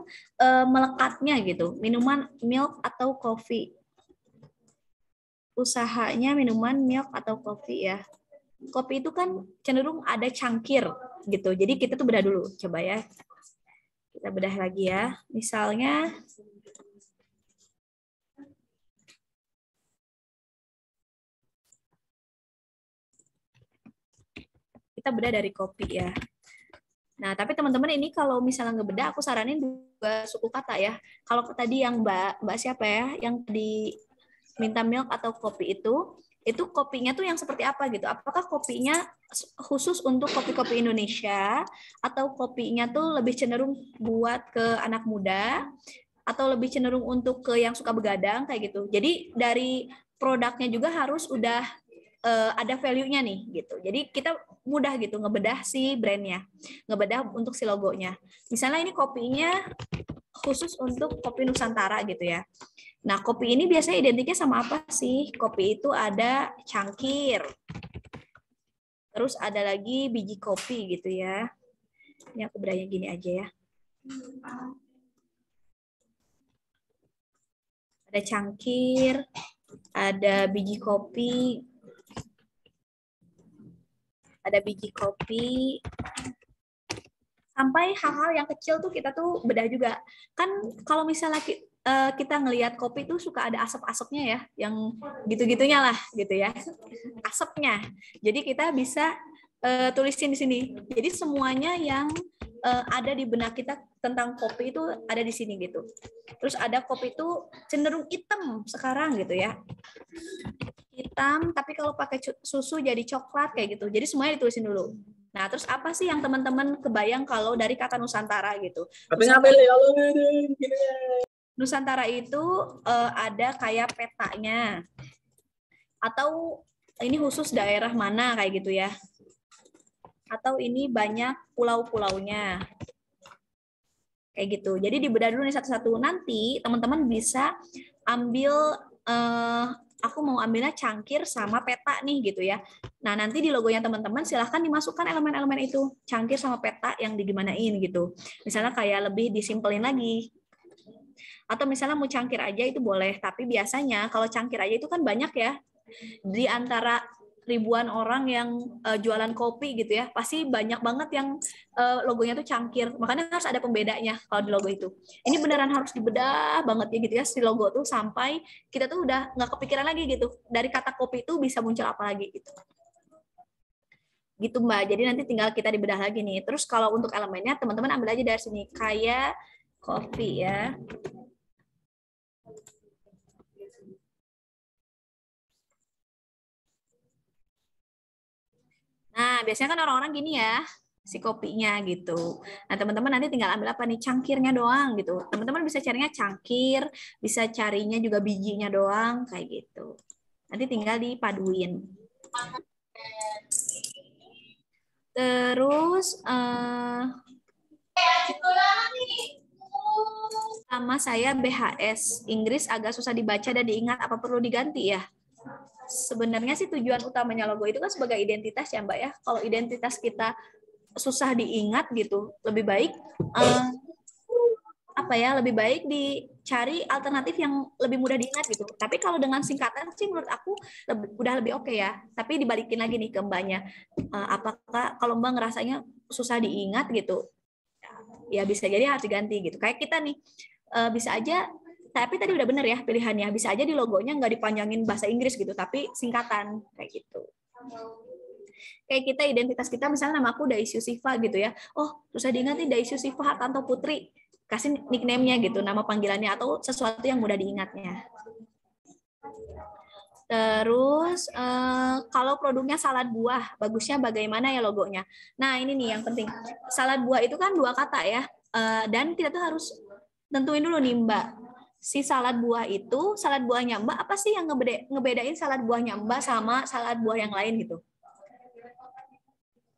melekatnya gitu? Minuman milk atau coffee? Usahanya minuman milk atau kopi ya. Kopi itu kan cenderung ada cangkir gitu. Jadi kita tuh bedah dulu, coba ya. Kita bedah lagi ya. Misalnya kita bedah dari kopi ya. Nah, tapi teman-teman ini kalau misalnya ngebedah, aku saranin juga suku kata ya. Kalau tadi yang Mbak siapa ya, yang tadi minta milk atau kopi itu kopinya tuh yang seperti apa gitu? Apakah kopinya khusus untuk kopi-kopi Indonesia atau kopinya tuh lebih cenderung buat ke anak muda atau lebih cenderung untuk ke yang suka begadang kayak gitu. Jadi dari produknya juga harus udah ada value-nya nih gitu. Jadi kita mudah gitu ngebedah si brandnya, ngebedah untuk si logonya. Misalnya ini kopinya khusus untuk kopi Nusantara gitu ya. Nah, kopi ini biasanya identiknya sama apa sih? Kopi itu ada cangkir. Terus ada lagi biji kopi gitu ya. Ini aku beranya gini aja ya. Ada cangkir, ada biji kopi, Sampai hal-hal yang kecil tuh kita tuh bedah juga. Kan kalau misalnya kita ngelihat kopi tuh suka ada asap-asapnya ya, yang gitu-gitunya lah gitu ya, asapnya. Jadi kita bisa tulisin di sini. Jadi semuanya yang ada di benak kita tentang kopi itu ada di sini gitu. Terus ada kopi itu cenderung hitam sekarang gitu ya. Hitam, tapi kalau pakai susu jadi coklat kayak gitu. Jadi semuanya ditulisin dulu. Nah, terus apa sih yang teman-teman kebayang kalau dari kata Nusantara gitu? Nusantara itu ada kayak petanya. Atau ini khusus daerah mana kayak gitu ya. Atau ini banyak pulau-pulaunya. Kayak gitu. Jadi dibedah dulu nih satu-satu. Nanti teman-teman bisa ambil aku mau ambilnya cangkir sama peta nih gitu ya. Nah, nanti di logonya teman-teman silahkan dimasukkan elemen-elemen itu. Cangkir sama peta yang digimanain gitu. Misalnya kayak lebih disimpelin lagi. Atau misalnya mau cangkir aja itu boleh. Tapi biasanya kalau cangkir aja itu kan banyak ya. Di antara ribuan orang yang jualan kopi gitu ya, pasti banyak banget yang logonya tuh cangkir. Makanya harus ada pembedanya kalau di logo itu. Ini beneran harus dibedah banget ya gitu ya si logo tuh sampai kita tuh udah nggak kepikiran lagi gitu. Dari kata kopi itu bisa muncul apa lagi gitu. Gitu Mbak. Jadi nanti tinggal kita dibedah lagi nih. Terus kalau untuk elemennya teman-teman ambil aja dari sini kayak kopi ya. Nah, biasanya kan orang-orang gini ya, si kopinya gitu. Nah, teman-teman nanti tinggal ambil apa nih? Cangkirnya doang gitu. Teman-teman bisa carinya cangkir, bisa carinya juga bijinya doang, kayak gitu. Nanti tinggal dipaduin. Terus, sama saya BHS, Inggris agak susah dibaca dan diingat, apa perlu diganti ya? Sebenarnya sih tujuan utamanya logo itu kan sebagai identitas ya Mbak ya. Kalau identitas kita susah diingat gitu, lebih baik apa ya, lebih baik dicari alternatif yang lebih mudah diingat gitu. Tapi kalau dengan singkatan sih menurut aku udah lebih oke ya. Tapi dibalikin lagi nih ke Mbaknya, apakah kalau Mbak ngerasanya susah diingat gitu, ya bisa jadi harus diganti gitu. Kayak kita nih bisa aja, tapi tadi udah bener ya pilihannya, bisa aja di logonya nggak dipanjangin bahasa Inggris gitu, tapi singkatan kayak gitu. Kayak kita identitas kita misalnya nama aku Daisy Siva gitu ya, oh susah diingat nih Daisy Siva Hartanto Putri, kasih nickname-nya gitu, nama panggilannya atau sesuatu yang mudah diingatnya. Terus kalau produknya salad buah, bagusnya bagaimana ya logonya? Nah ini nih yang penting, salad buah itu kan dua kata ya, dan kita tuh harus tentuin dulu nih Mbak, si salad buah itu, salad buahnya Mbak apa sih yang ngebedain salad buahnya Mbak sama salad buah yang lain gitu?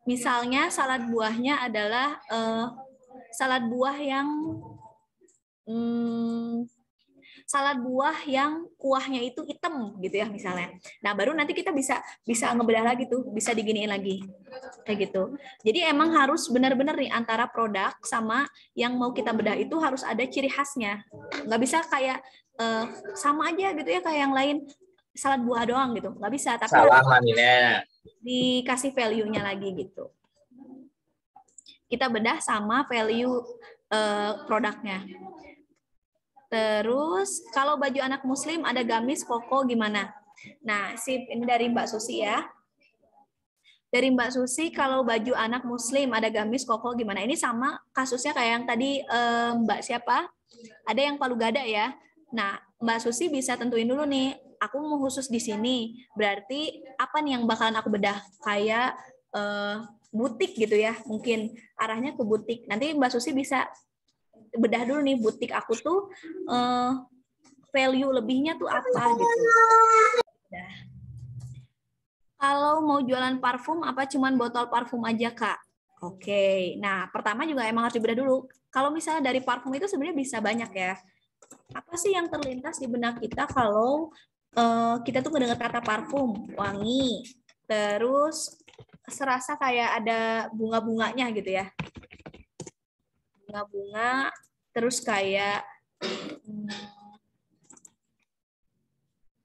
Misalnya salad buahnya adalah salad buah yang salad buah yang kuahnya itu hitam gitu ya misalnya. Nah, baru nanti kita bisa ngebedah lagi tuh, bisa diginiin lagi. Kayak gitu. Jadi emang harus benar-benar nih antara produk sama yang mau kita bedah itu harus ada ciri khasnya. Nggak bisa kayak sama aja gitu ya kayak yang lain, salad buah doang gitu. Nggak bisa, tapi Salah harus Manina. dikasih value-nya lagi gitu. Kita bedah sama value produknya. Terus kalau baju anak muslim ada gamis koko gimana? Nah, sip, ini dari Mbak Susi ya. Dari Mbak Susi kalau baju anak muslim ada gamis koko gimana? Ini sama kasusnya kayak yang tadi Mbak siapa? Ada yang Palu Gada ya. Nah, Mbak Susi bisa tentuin dulu nih, aku mau khusus di sini. Berarti apa nih yang bakalan aku bedah? Kayak butik gitu ya, mungkin arahnya ke butik. Nanti Mbak Susi bisa bedah dulu nih butik aku tuh value lebihnya tuh apa gitu. Nah, kalau mau jualan parfum apa cuman botol parfum aja Kak? Oke, nah pertama juga emang harus dibedah dulu. Kalau misalnya dari parfum itu sebenarnya bisa banyak ya. Apa sih yang terlintas di benak kita kalau kita tuh mendengar kata parfum, wangi, terus serasa kayak ada bunga-bunganya gitu ya. Bunga-bunga, terus kayak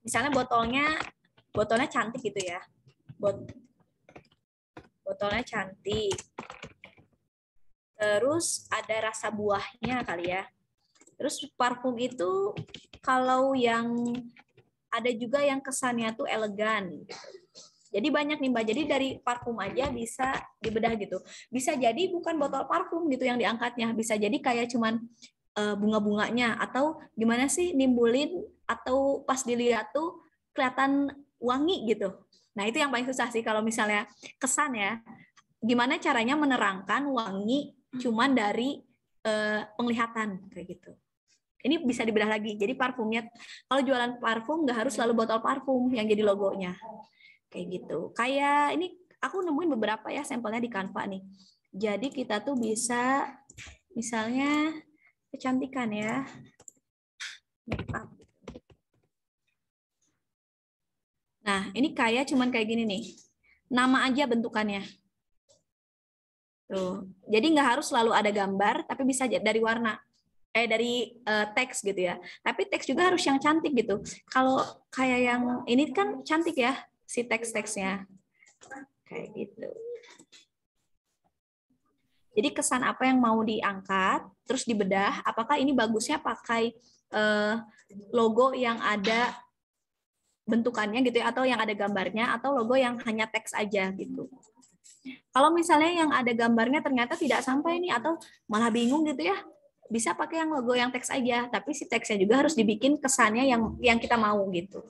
misalnya botolnya cantik gitu ya, botolnya cantik, Terus ada rasa buahnya kali ya. Terus parfum itu kalau yang ada juga yang kesannya tuh elegan. Jadi banyak nih Mbak. Jadi dari parfum aja bisa dibedah gitu. Bisa jadi bukan botol parfum gitu yang diangkatnya. Bisa jadi kayak cuman bunga-bunganya atau gimana sih nimbulin atau pas dilihat tuh kelihatan wangi gitu. Nah, itu yang paling susah sih kalau misalnya kesan ya. Gimana caranya menerangkan wangi cuman dari penglihatan kayak gitu. Ini bisa dibedah lagi. Jadi parfumnya, kalau jualan parfum nggak harus selalu botol parfum yang jadi logonya. Kayak gitu. Kayak ini aku nemuin beberapa ya sampelnya di Canva nih. Jadi kita tuh bisa misalnya kecantikan ya. Make up. Nah, ini kayak cuman kayak gini nih. Nama aja bentukannya. Tuh. Jadi nggak harus selalu ada gambar, tapi bisa dari warna. Dari teks gitu ya. Tapi teks juga harus yang cantik gitu. Kalau kayak yang ini kan cantik ya si teks-teksnya. Kayak gitu. Jadi kesan apa yang mau diangkat, terus dibedah, apakah ini bagusnya pakai logo yang ada bentukannya gitu ya, atau yang ada gambarnya, atau logo yang hanya teks aja gitu. Kalau misalnya yang ada gambarnya ternyata tidak sampai nih, atau malah bingung gitu ya, bisa pakai yang logo yang teks aja, tapi si teksnya juga harus dibikin kesannya yang kita mau gitu.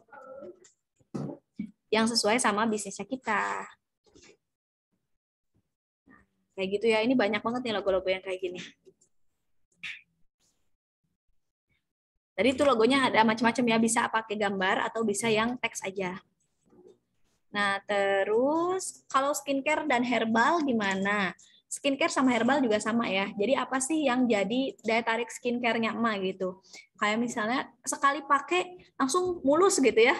Yang sesuai sama bisnisnya kita. Kayak gitu ya, ini banyak banget nih logo-logo yang kayak gini. Jadi itu logonya ada macam-macam ya, bisa pakai gambar atau bisa yang teks aja. Nah, terus kalau skincare dan herbal gimana? Skincare sama herbal juga sama ya. Jadi apa sih yang jadi daya tarik skincare-nya emak gitu? Kayak misalnya sekali pakai langsung mulus gitu ya.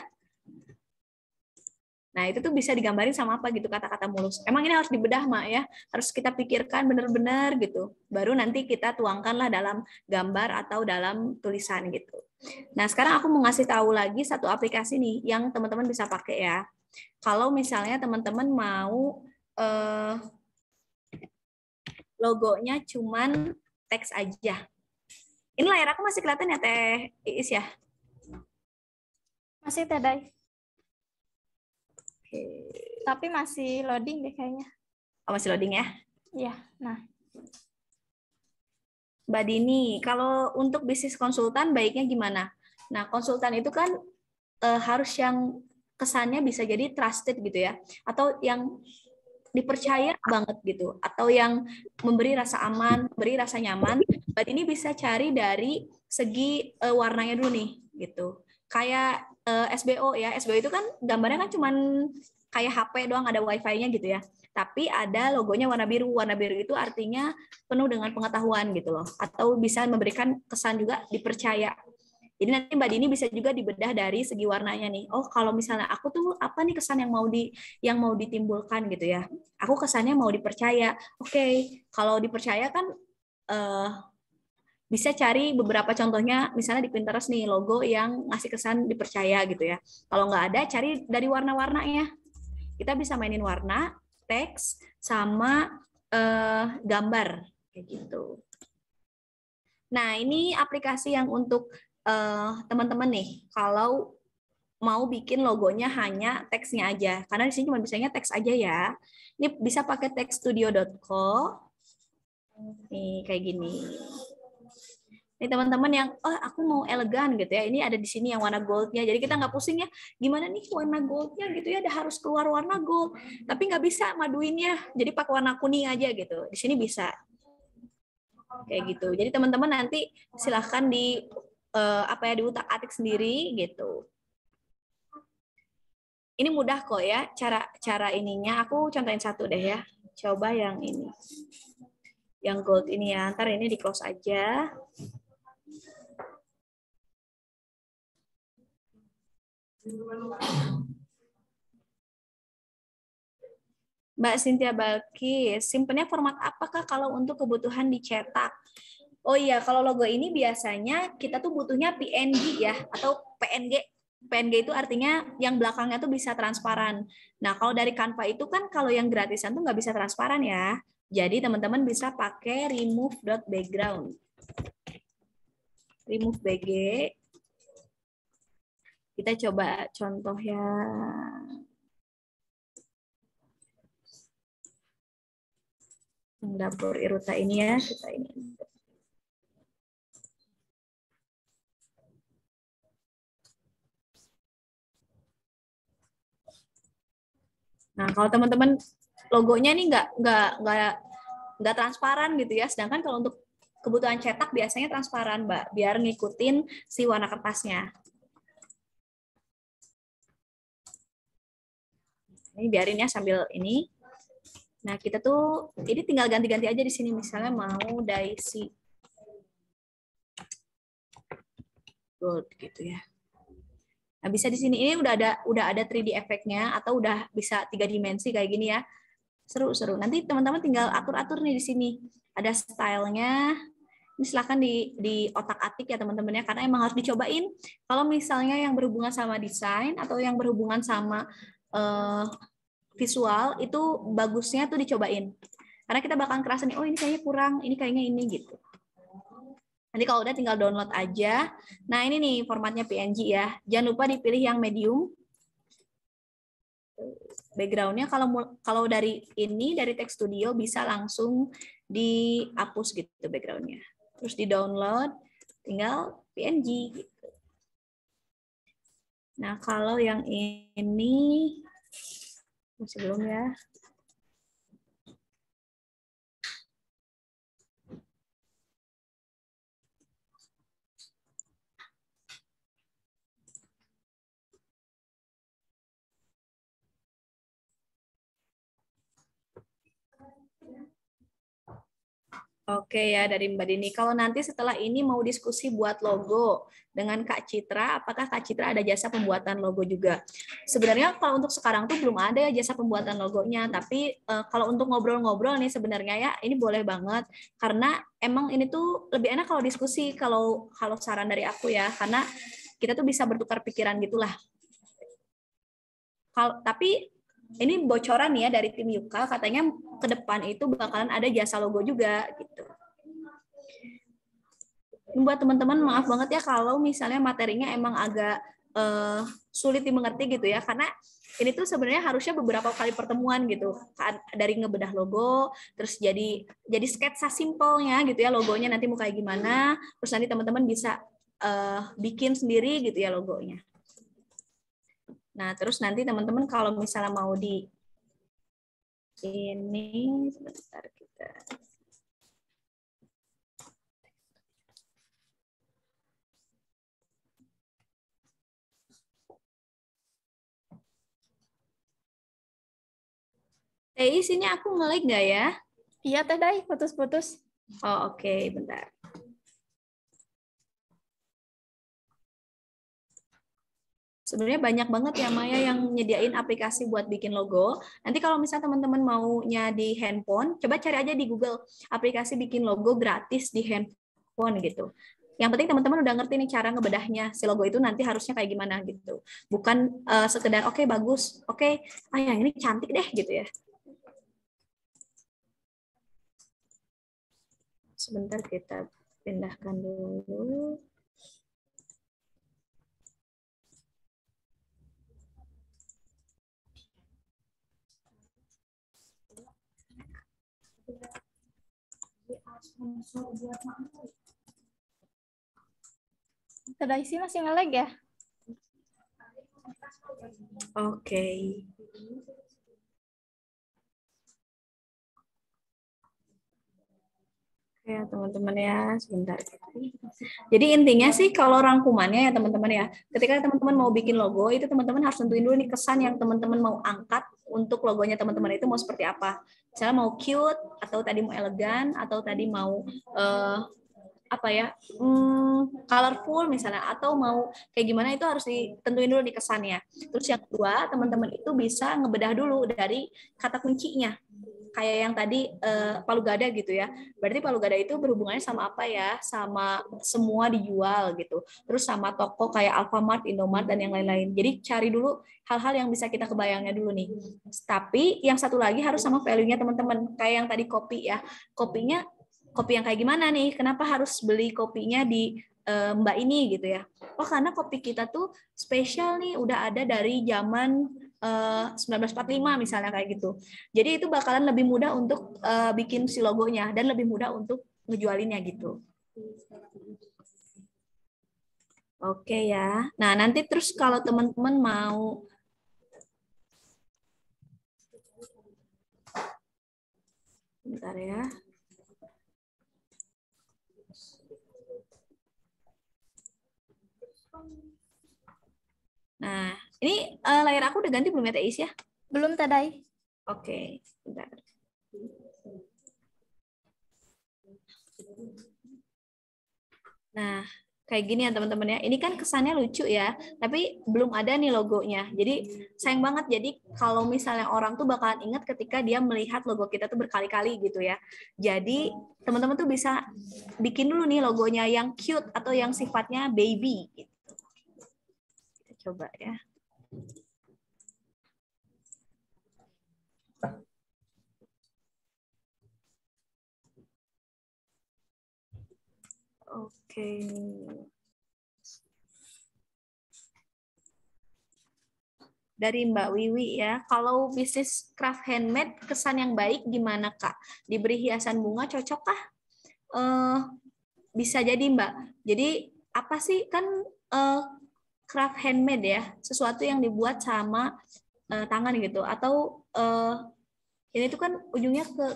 Nah, itu tuh bisa digambarin sama apa gitu kata-kata mulus. Emang ini harus dibedah, Mak ya. Harus kita pikirkan benar-benar gitu. Baru nanti kita tuangkanlah dalam gambar atau dalam tulisan gitu. Nah, sekarang aku mau ngasih tahu lagi satu aplikasi nih yang teman-teman bisa pakai ya. Kalau misalnya teman-teman mau logonya cuman teks aja. Ini layar aku masih kelihatan ya, Teh Iis ya? Masih Teh Dai. Oke. Tapi masih loading deh kayaknya. Oh, masih loading ya? Iya, nah. Mbak Dini, kalau untuk bisnis konsultan baiknya gimana? Nah, konsultan itu kan harus yang kesannya bisa jadi trusted gitu ya, atau yang dipercaya banget gitu, atau yang memberi rasa aman, memberi rasa nyaman. Mbak Dini bisa cari dari segi warnanya dulu nih, gitu. Kayak SBO ya, SBO itu kan gambarnya kan cuman kayak HP doang, ada wifi-nya gitu ya. Tapi ada logonya warna biru. Warna biru itu artinya penuh dengan pengetahuan gitu loh, atau bisa memberikan kesan juga dipercaya. Jadi nanti Mbak Dini bisa juga dibedah dari segi warnanya nih. Oh, kalau misalnya aku tuh apa nih kesan yang mau ditimbulkan gitu ya. Aku kesannya mau dipercaya. Oke, kalau dipercaya kan bisa cari beberapa contohnya misalnya di Pinterest nih logo yang ngasih kesan dipercaya gitu ya. Kalau nggak ada, cari dari warna-warnanya. Kita bisa mainin warna, teks, sama gambar kayak gitu. Nah, ini aplikasi yang untuk teman-teman nih, kalau mau bikin logonya hanya teksnya aja, karena di sini cuma bisanya teks aja ya. Ini bisa pakai textstudio.co. Nih kayak gini. Ini teman-teman yang, oh aku mau elegan gitu ya, ini ada di sini yang warna goldnya. Jadi kita nggak pusing ya, gimana nih warna goldnya gitu ya, ada harus keluar warna gold. Tapi nggak bisa maduinnya, jadi pakai warna kuning aja gitu. Di sini bisa. Kayak gitu. Jadi teman-teman nanti silahkan diutak-atik sendiri gitu. Ini mudah kok ya cara ininya. Aku contohin satu deh ya. Coba yang ini. Yang gold ini ya. Ntar ini di close aja. Mbak Cynthia Balkis, simpennya format apakah kalau untuk kebutuhan dicetak? Oh iya, kalau logo ini biasanya kita tuh butuhnya PNG ya, atau PNG. PNG itu artinya yang belakangnya tuh bisa transparan. Nah, kalau dari Canva itu kan kalau yang gratisan tuh nggak bisa transparan ya. Jadi teman-teman bisa pakai remove.background. Remove BG. Kita coba contoh ya. Dapur Iruta ini ya, kita ini. Nah, kalau teman-teman logonya ini nggak transparan gitu ya. Sedangkan kalau untuk kebutuhan cetak biasanya transparan, Mbak, biar ngikutin si warna kertasnya. Ini biarin ya sambil ini. Nah, kita tuh ini tinggal ganti-ganti aja di sini. Misalnya mau Daisy Gold gitu ya. Nah, bisa di sini ini udah ada 3D efeknya atau udah bisa 3 dimensi kayak gini ya. Seru-seru. Nanti teman-teman tinggal atur-atur nih di sini. Ada stylenya. Ini silahkan di otak-atik ya teman-teman ya, karena emang harus dicobain. Kalau misalnya yang berhubungan sama desain atau yang berhubungan sama visual, itu bagusnya tuh dicobain. Karena kita bakal kerasa nih, oh ini kayaknya kurang, ini kayaknya ini gitu. Nanti kalau udah tinggal download aja. Nah ini nih formatnya PNG ya. Jangan lupa dipilih yang medium. Backgroundnya kalau dari Text Studio bisa langsung dihapus gitu backgroundnya. Terus di download, tinggal PNG gitu. Nah kalau yang ini masih belum ya. Oke ya dari Mbak Dini. Kalau nanti setelah ini mau diskusi buat logo dengan Kak Citra, apakah Kak Citra ada jasa pembuatan logo juga? Sebenarnya kalau untuk sekarang tuh belum ada ya jasa pembuatan logonya, tapi kalau untuk ngobrol-ngobrol nih sebenarnya ya ini boleh banget karena emang ini tuh lebih enak kalau diskusi kalau saran dari aku ya, karena kita tuh bisa bertukar pikiran gitulah. Tapi ini bocoran ya dari tim Yuka, katanya ke depan itu bakalan ada jasa logo juga gitu. Buat teman-teman maaf banget ya kalau misalnya materinya emang agak sulit dimengerti gitu ya, karena ini tuh sebenarnya harusnya beberapa kali pertemuan gitu, dari ngebedah logo, terus jadi sketsa simpelnya gitu ya logonya nanti mau kayak gimana, terus nanti teman-teman bisa bikin sendiri gitu ya logonya. Nah, terus nanti teman-teman kalau misalnya mau di ini sebentar kita sini aku nge-lag nggak ya? Iya Teh Dai, putus-putus. Oh oke, bentar. Sebenarnya banyak banget ya Maya yang nyediain aplikasi buat bikin logo. Nanti kalau misalnya teman-teman maunya di handphone, coba cari aja di Google aplikasi bikin logo gratis di handphone gitu. Yang penting teman-teman udah ngerti nih cara ngebedahnya si logo itu nanti harusnya kayak gimana gitu. Bukan sekedar oke, bagus, oke, yang ini cantik deh gitu ya. Sebentar kita pindahkan dulu. Teh Daisy masih nge-lag ya? Oke. Ya teman-teman ya, sebentar. Jadi intinya sih kalau rangkumannya ya teman-teman ya, ketika teman-teman mau bikin logo itu teman-teman harus tentuin dulu nih kesan yang teman-teman mau angkat untuk logonya teman-teman itu mau seperti apa. Misalnya mau cute atau tadi mau elegan atau tadi mau colorful misalnya atau mau kayak gimana itu harus ditentuin dulu nih kesannya. Terus yang kedua teman-teman itu bisa ngebedah dulu dari kata kuncinya. kayak yang tadi Palu Gada gitu ya. Berarti Palu Gada itu berhubungannya sama apa ya? Sama semua dijual gitu. Terus sama toko kayak Alfamart, Indomart dan yang lain-lain. Jadi cari dulu hal-hal yang bisa kita kebayangnya dulu nih. Tapi yang satu lagi harus sama value-nya teman-teman. Kayak yang tadi kopi ya. Kopinya kopi yang kayak gimana nih? Kenapa harus beli kopinya di Mbak ini gitu ya? Oh karena kopi kita tuh spesial nih, udah ada dari zaman 1945 misalnya kayak gitu. Jadi itu bakalan lebih mudah untuk bikin si logonya dan lebih mudah untuk ngejualinnya gitu. Oke ya. Nah nanti terus kalau teman-teman mau bentar ya. Nah, ini layar aku udah ganti belum ya, Teis ya? Belum, Tadai. Oke, bentar. Nah, kayak gini ya teman-teman ya. Ini kan kesannya lucu ya, tapi belum ada nih logonya. Jadi sayang banget. Jadi kalau misalnya orang tuh bakalan ingat ketika dia melihat logo kita tuh berkali-kali gitu ya. Jadi teman-teman tuh bisa bikin dulu nih logonya yang cute atau yang sifatnya baby. Gitu. Kita coba ya. Oke. Dari Mbak Wiwi ya, kalau bisnis craft handmade kesan yang baik gimana Kak? Diberi hiasan bunga cocok kah? Bisa jadi Mbak. Jadi apa sih kan craft handmade ya, sesuatu yang dibuat sama tangan gitu, atau ini tuh kan ujungnya ke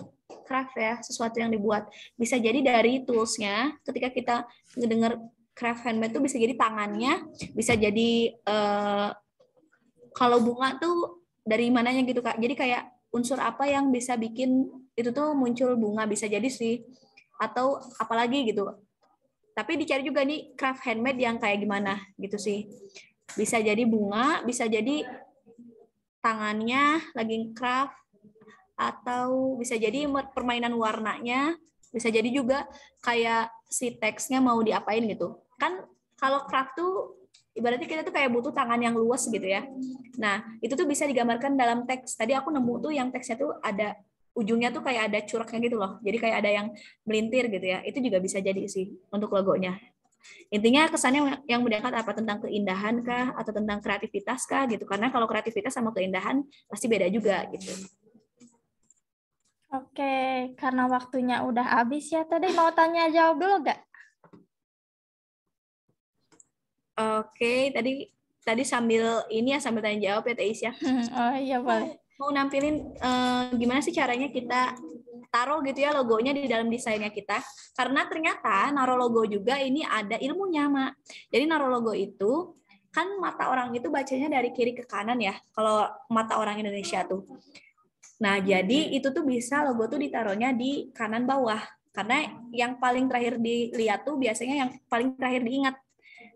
craft ya, sesuatu yang dibuat. Bisa jadi dari toolsnya, ketika kita ngedenger craft handmade tuh bisa jadi tangannya, bisa jadi kalau bunga tuh dari mananya gitu Kak. Jadi kayak unsur apa yang bisa bikin itu tuh muncul bunga, bisa jadi sih. Atau apalagi gitu. Tapi dicari juga nih craft handmade yang kayak gimana gitu sih. Bisa jadi bunga, bisa jadi tangannya lagi craft, atau bisa jadi permainan warnanya, bisa jadi juga kayak si teksnya mau diapain gitu. Kan kalau craft tuh ibaratnya kita tuh kayak butuh tangan yang luas gitu ya. Nah, itu tuh bisa digambarkan dalam teks. Tadi aku nemu tuh yang teksnya tuh ada ujungnya tuh kayak ada coraknya gitu loh. Jadi kayak ada yang melintir gitu ya. Itu juga bisa jadi sih untuk logonya. Intinya kesannya yang mendekat apa, tentang keindahan kah atau tentang kreativitas kah gitu. Karena kalau kreativitas sama keindahan pasti beda juga gitu. Oke, karena waktunya udah habis ya. Tadi mau tanya jawab dulu gak? Oke, tadi sambil ini ya, sambil tanya jawab ya Teis ya. Oh iya boleh. Mau nampilin gimana sih caranya kita taruh gitu ya logonya di dalam desainnya kita. Karena ternyata naruh logo juga ini ada ilmunya, Mak. Jadi naruh logo itu kan mata orang itu bacanya dari kiri ke kanan ya. Kalau mata orang Indonesia tuh. Nah, jadi itu tuh bisa logo tuh ditaruhnya di kanan bawah. Karena yang paling terakhir dilihat tuh biasanya yang paling terakhir diingat.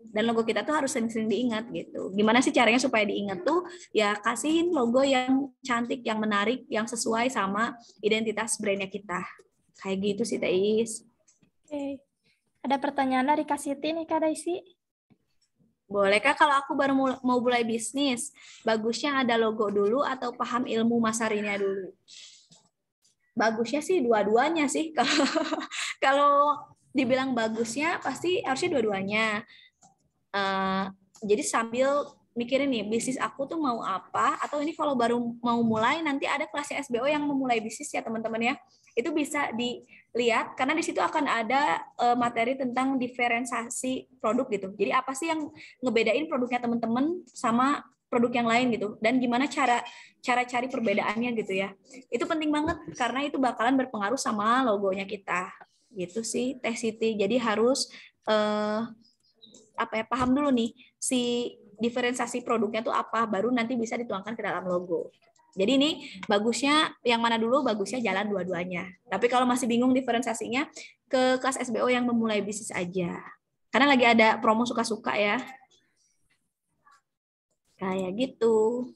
Dan logo kita tuh harus sering-sering diingat gitu. Gimana sih caranya supaya diingat tuh? Ya kasihin logo yang cantik, yang menarik, yang sesuai sama identitas brandnya kita. Kayak gitu sih, Teis. Oke. Ada pertanyaan dari Kak Siti nih, Kak Daisy. Bolehkah kalau aku baru mau mulai bisnis, bagusnya ada logo dulu atau paham ilmu masarnya dulu? Bagusnya sih dua-duanya sih. Kalau dibilang bagusnya pasti harusnya dua-duanya. Jadi sambil mikirin nih bisnis aku tuh mau apa, atau ini kalau baru mau mulai nanti ada kelasnya SBO yang memulai bisnis ya teman-teman ya. Itu bisa dilihat karena di situ akan ada materi tentang diferensiasi produk gitu. Jadi apa sih yang ngebedain produknya teman-teman sama produk yang lain gitu, dan gimana cara cari perbedaannya gitu ya. Itu penting banget karena itu bakalan berpengaruh sama logonya kita. Gitu sih Teh Siti. Jadi harus paham dulu nih si diferensiasi produknya tuh apa, baru nanti bisa dituangkan ke dalam logo. Jadi ini bagusnya yang mana dulu? Bagusnya jalan dua-duanya. Tapi kalau masih bingung diferensiasinya, ke kelas SBO yang memulai bisnis aja. Karena lagi ada promo suka-suka ya. Kayak gitu.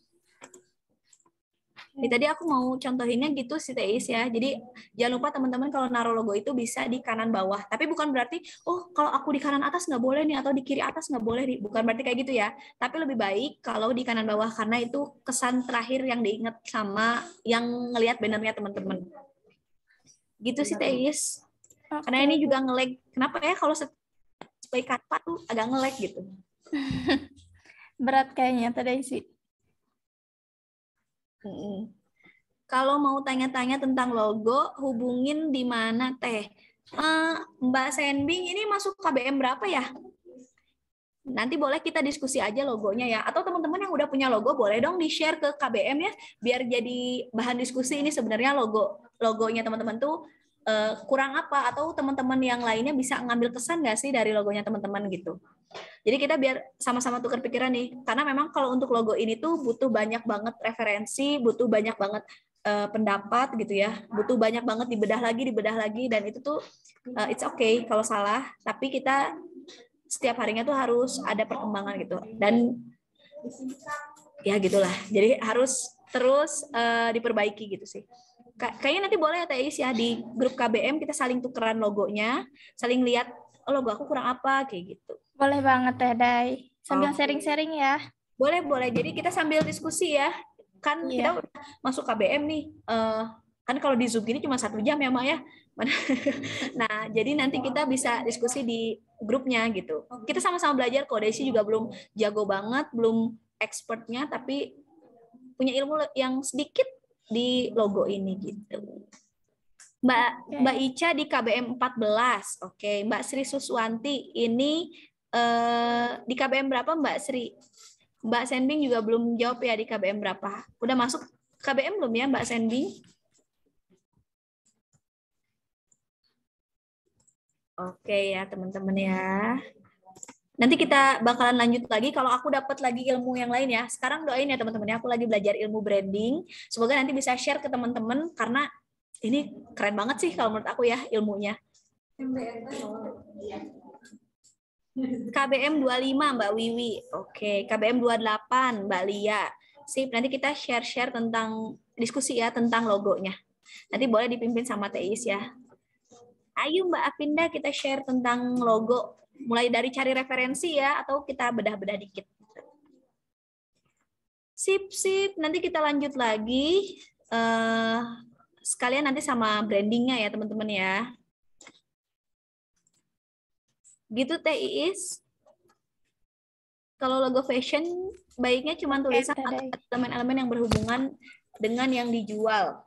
Ini tadi aku mau contohinnya gitu sih Teis ya. Jadi jangan lupa teman-teman kalau naruh logo itu bisa di kanan bawah. Tapi bukan berarti, oh kalau aku di kanan atas nggak boleh nih, atau di kiri atas nggak boleh nih. Bukan berarti kayak gitu ya. Tapi lebih baik kalau di kanan bawah, karena itu kesan terakhir yang diingat sama yang ngelihat bannernya teman-teman. Gitu sih Teis. Karena ini juga nge-lag. Kenapa ya kalau sesuai Canva tuh agak nge-lag gitu. Berat kayaknya tadi sih. Kalau mau tanya-tanya tentang logo, hubungin di mana Teh? Mbak Senbing ini masuk KBM berapa ya? Nanti boleh kita diskusi aja logonya ya. Atau teman-teman yang udah punya logo boleh dong di-share ke KBM ya, biar jadi bahan diskusi ini sebenarnya logonya teman-teman tuh kurang apa, atau teman-teman yang lainnya bisa ngambil kesan nggak sih dari logonya teman-teman gitu. Jadi kita biar sama-sama tukar pikiran nih, karena memang kalau untuk logo ini tuh butuh banyak banget referensi, butuh banyak banget pendapat gitu ya, butuh banyak banget dibedah lagi, dan itu tuh it's okay kalau salah, tapi kita setiap harinya tuh harus ada perkembangan gitu, dan ya gitulah, jadi harus terus diperbaiki gitu sih. Kayaknya nanti boleh ya Teis ya, di grup KBM kita saling tukeran logonya, saling lihat, oh logo aku kurang apa, kayak gitu. Boleh banget Teh Day. Sambil sharing-sharing ya. Boleh. Jadi kita sambil diskusi ya. Kan kita udah masuk KBM nih. Kan kalau di Zoom ini cuma 1 jam ya, Mak ya. Nah, jadi nanti kita bisa diskusi di grupnya gitu. Kita sama-sama belajar kok. Desi juga belum jago banget, belum expertnya, tapi punya ilmu yang sedikit di logo ini gitu. Mbak Ica di KBM 14. Oke, Mbak Sri Suswanti ini di KBM berapa Mbak Sri? Mbak Senbing juga belum jawab ya, di KBM berapa? Udah masuk KBM belum ya Mbak Senbing? Oke ya teman-teman ya. Nanti kita bakalan lanjut lagi kalau aku dapat lagi ilmu yang lain ya. Sekarang doain ya teman-teman ya, aku lagi belajar ilmu branding. Semoga nanti bisa share ke teman-teman, karena ini keren banget sih kalau menurut aku ya ilmunya. KBM 25 Mbak Wiwi. Oke, KBM 28 Mbak Lia. Sip, nanti kita share-share tentang diskusi ya tentang logonya. Nanti boleh dipimpin sama Teis ya. Ayo Mbak Apinda kita share tentang logo. Mulai dari cari referensi ya, atau kita bedah-bedah dikit. Sip. Nanti kita lanjut lagi. Sekalian nanti sama brandingnya ya teman-teman ya. Gitu Teh Iis. Kalau logo fashion baiknya cuma tulisan atau elemen-elemen yang berhubungan dengan yang dijual.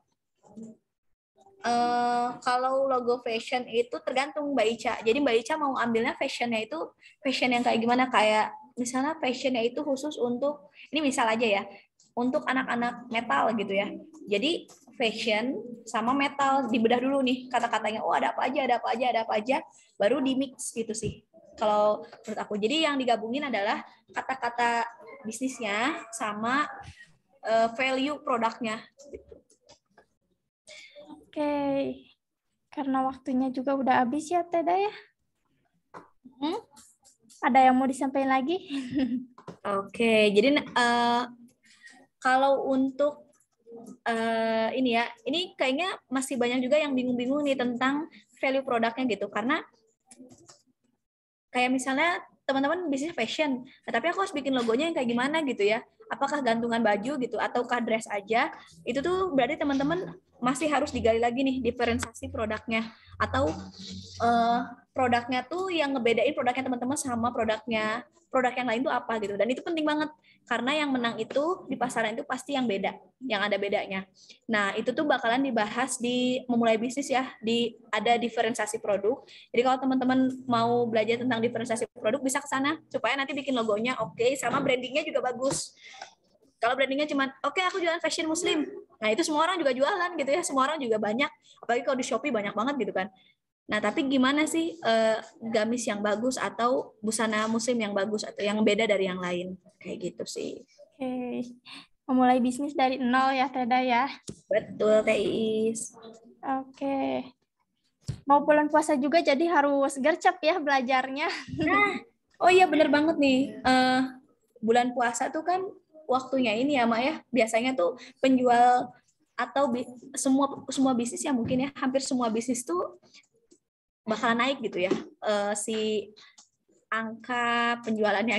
Kalau logo fashion itu tergantung Mbak Ica. Jadi Mbak Ica mau ambilnya fashionnya itu fashion yang kayak gimana? Kayak misalnya fashionnya itu khusus untuk, ini misal aja ya, untuk anak-anak metal gitu ya. Jadi fashion sama metal dibedah dulu nih kata-katanya. Oh ada apa aja, baru di mix gitu sih. Kalau menurut aku. Jadi yang digabungin adalah kata-kata bisnisnya sama value produknya. Oke. Karena waktunya juga udah habis ya Teda ya. Ada yang mau disampaikan lagi? Oke, jadi kalau untuk ini ya, ini kayaknya masih banyak juga yang bingung-bingung nih tentang value produknya gitu, karena kayak misalnya teman-teman bisnis fashion, tapi aku harus bikin logonya yang kayak gimana gitu ya, apakah gantungan baju gitu ataukah dress aja, itu tuh berarti teman-teman masih harus digali lagi nih diferensiasi produknya, atau produknya tuh yang ngebedain produknya teman-teman sama produk yang lain tuh apa gitu. Dan itu penting banget, karena yang menang itu di pasaran itu pasti yang beda, yang ada bedanya. Nah itu tuh bakalan dibahas di memulai bisnis ya, ada diferensiasi produk. Jadi kalau teman-teman mau belajar tentang diferensiasi produk bisa ke sana, supaya nanti bikin logonya oke, sama brandingnya juga bagus. Kalau brandingnya cuma oke, aku jualan fashion muslim, nah itu semua orang juga jualan gitu ya, semua orang juga banyak, apalagi kalau di Shopee banyak banget gitu kan. Nah, tapi gimana sih gamis yang bagus atau busana muslim yang bagus atau yang beda dari yang lain? Kayak gitu sih. Oke. Memulai bisnis dari nol ya, Teda ya. Betul, Teis. Oke. Mau bulan puasa juga jadi harus gercep ya belajarnya. Nah, oh iya bener banget nih. Bulan puasa tuh kan waktunya ini ya, Mak ya. Biasanya tuh penjual atau semua bisnis ya mungkin ya, hampir semua bisnis tuh bakal naik gitu ya. Si angka penjualannya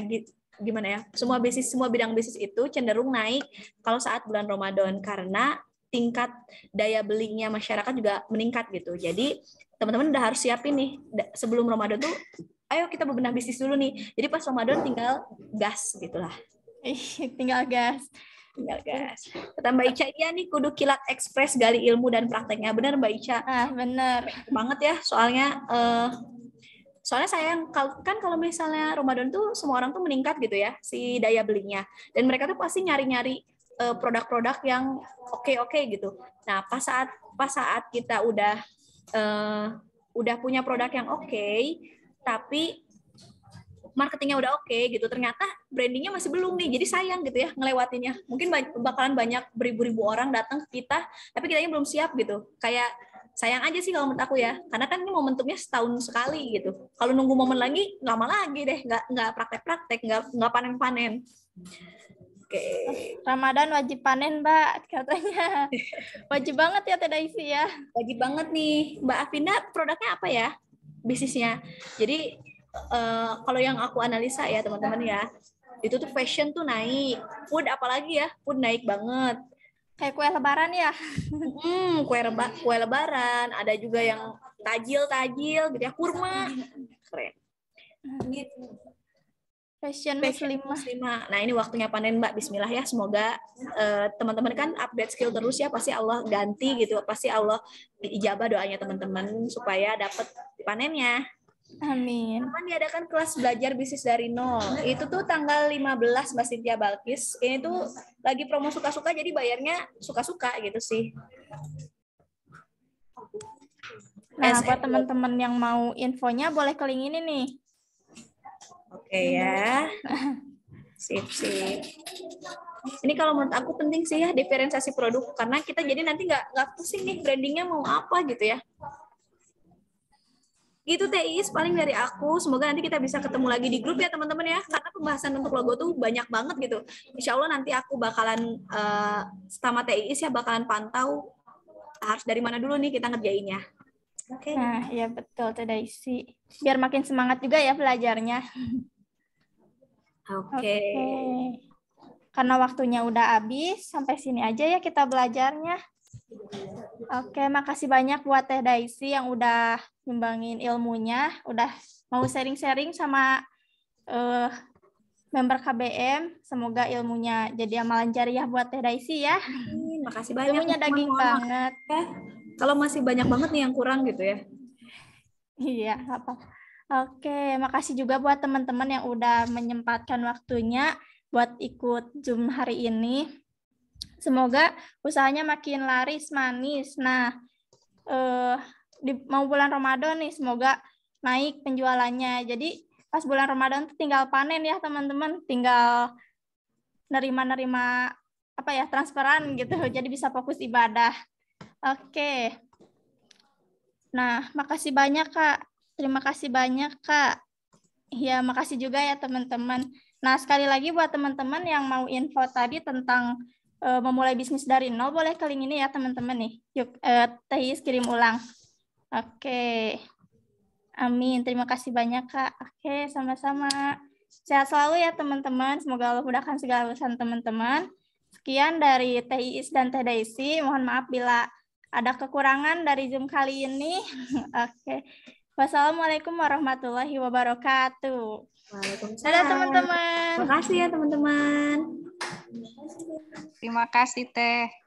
gimana ya? Semua bidang bisnis itu cenderung naik kalau saat bulan Ramadan karena tingkat daya belinya masyarakat juga meningkat gitu. Jadi teman-teman udah harus siapin nih sebelum Ramadan tuh, ayo kita bebenah bisnis dulu nih. Jadi pas Ramadan tinggal gas gitulah. Tinggal gas. Kata Mbak Ica, iya nih kudu kilat ekspres gali ilmu dan prakteknya. Bener Mbak Ica. Bener. Banget ya, soalnya sayang kan kalau misalnya Ramadan tuh semua orang tuh meningkat gitu ya si daya belinya, dan mereka tuh pasti nyari-nyari produk-produk yang oke gitu. Nah pas saat kita udah punya produk yang oke, tapi marketingnya udah oke gitu, ternyata brandingnya masih belum nih, jadi sayang gitu ya ngelewatinnya. Mungkin bakalan banyak beribu-ribu orang datang ke kita, tapi kitanya belum siap gitu. Kayak sayang aja sih kalau menurut aku ya, karena kan ini momentumnya setahun sekali gitu. Kalau nunggu momen lagi, lama lagi deh, nggak praktek-praktek, nggak panen-panen. Oke. Ramadan wajib panen, Mbak, katanya. Wajib banget ya Teh Daisy ya. Wajib banget nih. Mbak Afinda produknya apa ya? Bisnisnya. Jadi kalau yang aku analisa ya teman-teman ya, itu tuh fashion tuh naik. Food apalagi ya, food naik banget. Kayak kue lebaran ya? Kue lebaran, ada juga yang tajil gitu ya, kurma. Keren. Fashion muslimah. Nah ini waktunya panen Mbak, bismillah ya. Semoga teman-teman kan update skill terus ya, pasti Allah ganti gitu, pasti Allah ijabah doanya teman-teman supaya dapat panennya. Amin. Teman diadakan kelas belajar bisnis dari nol. Itu tuh tanggal 15 Mbak Cynthia Balkis. Ini tuh lagi promo suka-suka, jadi bayarnya suka-suka gitu sih. Nah, buat teman-teman yang mau infonya boleh ke link ini nih. Oke ya. Sip. Ini kalau menurut aku penting sih ya diferensiasi produk, karena kita jadi nanti nggak pusing nih brandingnya mau apa gitu ya. Gitu Teis paling dari aku. Semoga nanti kita bisa ketemu lagi di grup ya teman-teman ya, karena pembahasan untuk logo tuh banyak banget gitu. Insya Allah nanti aku bakalan sama Teis ya bakalan pantau harus dari mana dulu nih kita ngerjainnya. Oke. Nah ya betul Teh Daisy, biar makin semangat juga ya belajarnya. Oke. Karena waktunya udah habis, sampai sini aja ya kita belajarnya. Oke, makasih banyak buat Teh Daisy yang udah nyumbangin ilmunya, udah mau sharing-sharing sama member KBM. Semoga ilmunya jadi amalan jariah buat Teh Daisy ya. Makasih banyak. Ilmunya daging banget. Kalau masih banyak banget nih yang kurang gitu ya. Iya, apa. Oke, makasih juga buat teman-teman yang udah menyempatkan waktunya buat ikut Zoom hari ini. Semoga usahanya makin laris manis. Nah, mau bulan Ramadan nih, semoga naik penjualannya. Jadi pas bulan Ramadan tuh tinggal panen ya teman-teman, tinggal nerima transferan gitu. Jadi bisa fokus ibadah. Oke. Nah, makasih banyak Kak. Terima kasih banyak Kak. Ya, makasih juga ya teman-teman. Nah, sekali lagi buat teman-teman yang mau info tadi tentang memulai bisnis dari nol, boleh ke link ini ya teman-teman nih. Yuk, Teis kirim ulang. Oke. Amin. Terima kasih banyak Kak. Oke, sama-sama. Sehat selalu ya teman-teman. Semoga Allah mudahkan segala urusan teman-teman. Sekian dari Teis dan Teh Daisy. Mohon maaf bila ada kekurangan dari Zoom kali ini. Oke. Wassalamualaikum warahmatullahi wabarakatuh. Waalaikumsalam. Dadah teman-teman. Terima kasih ya teman-teman. Terima kasih Teh.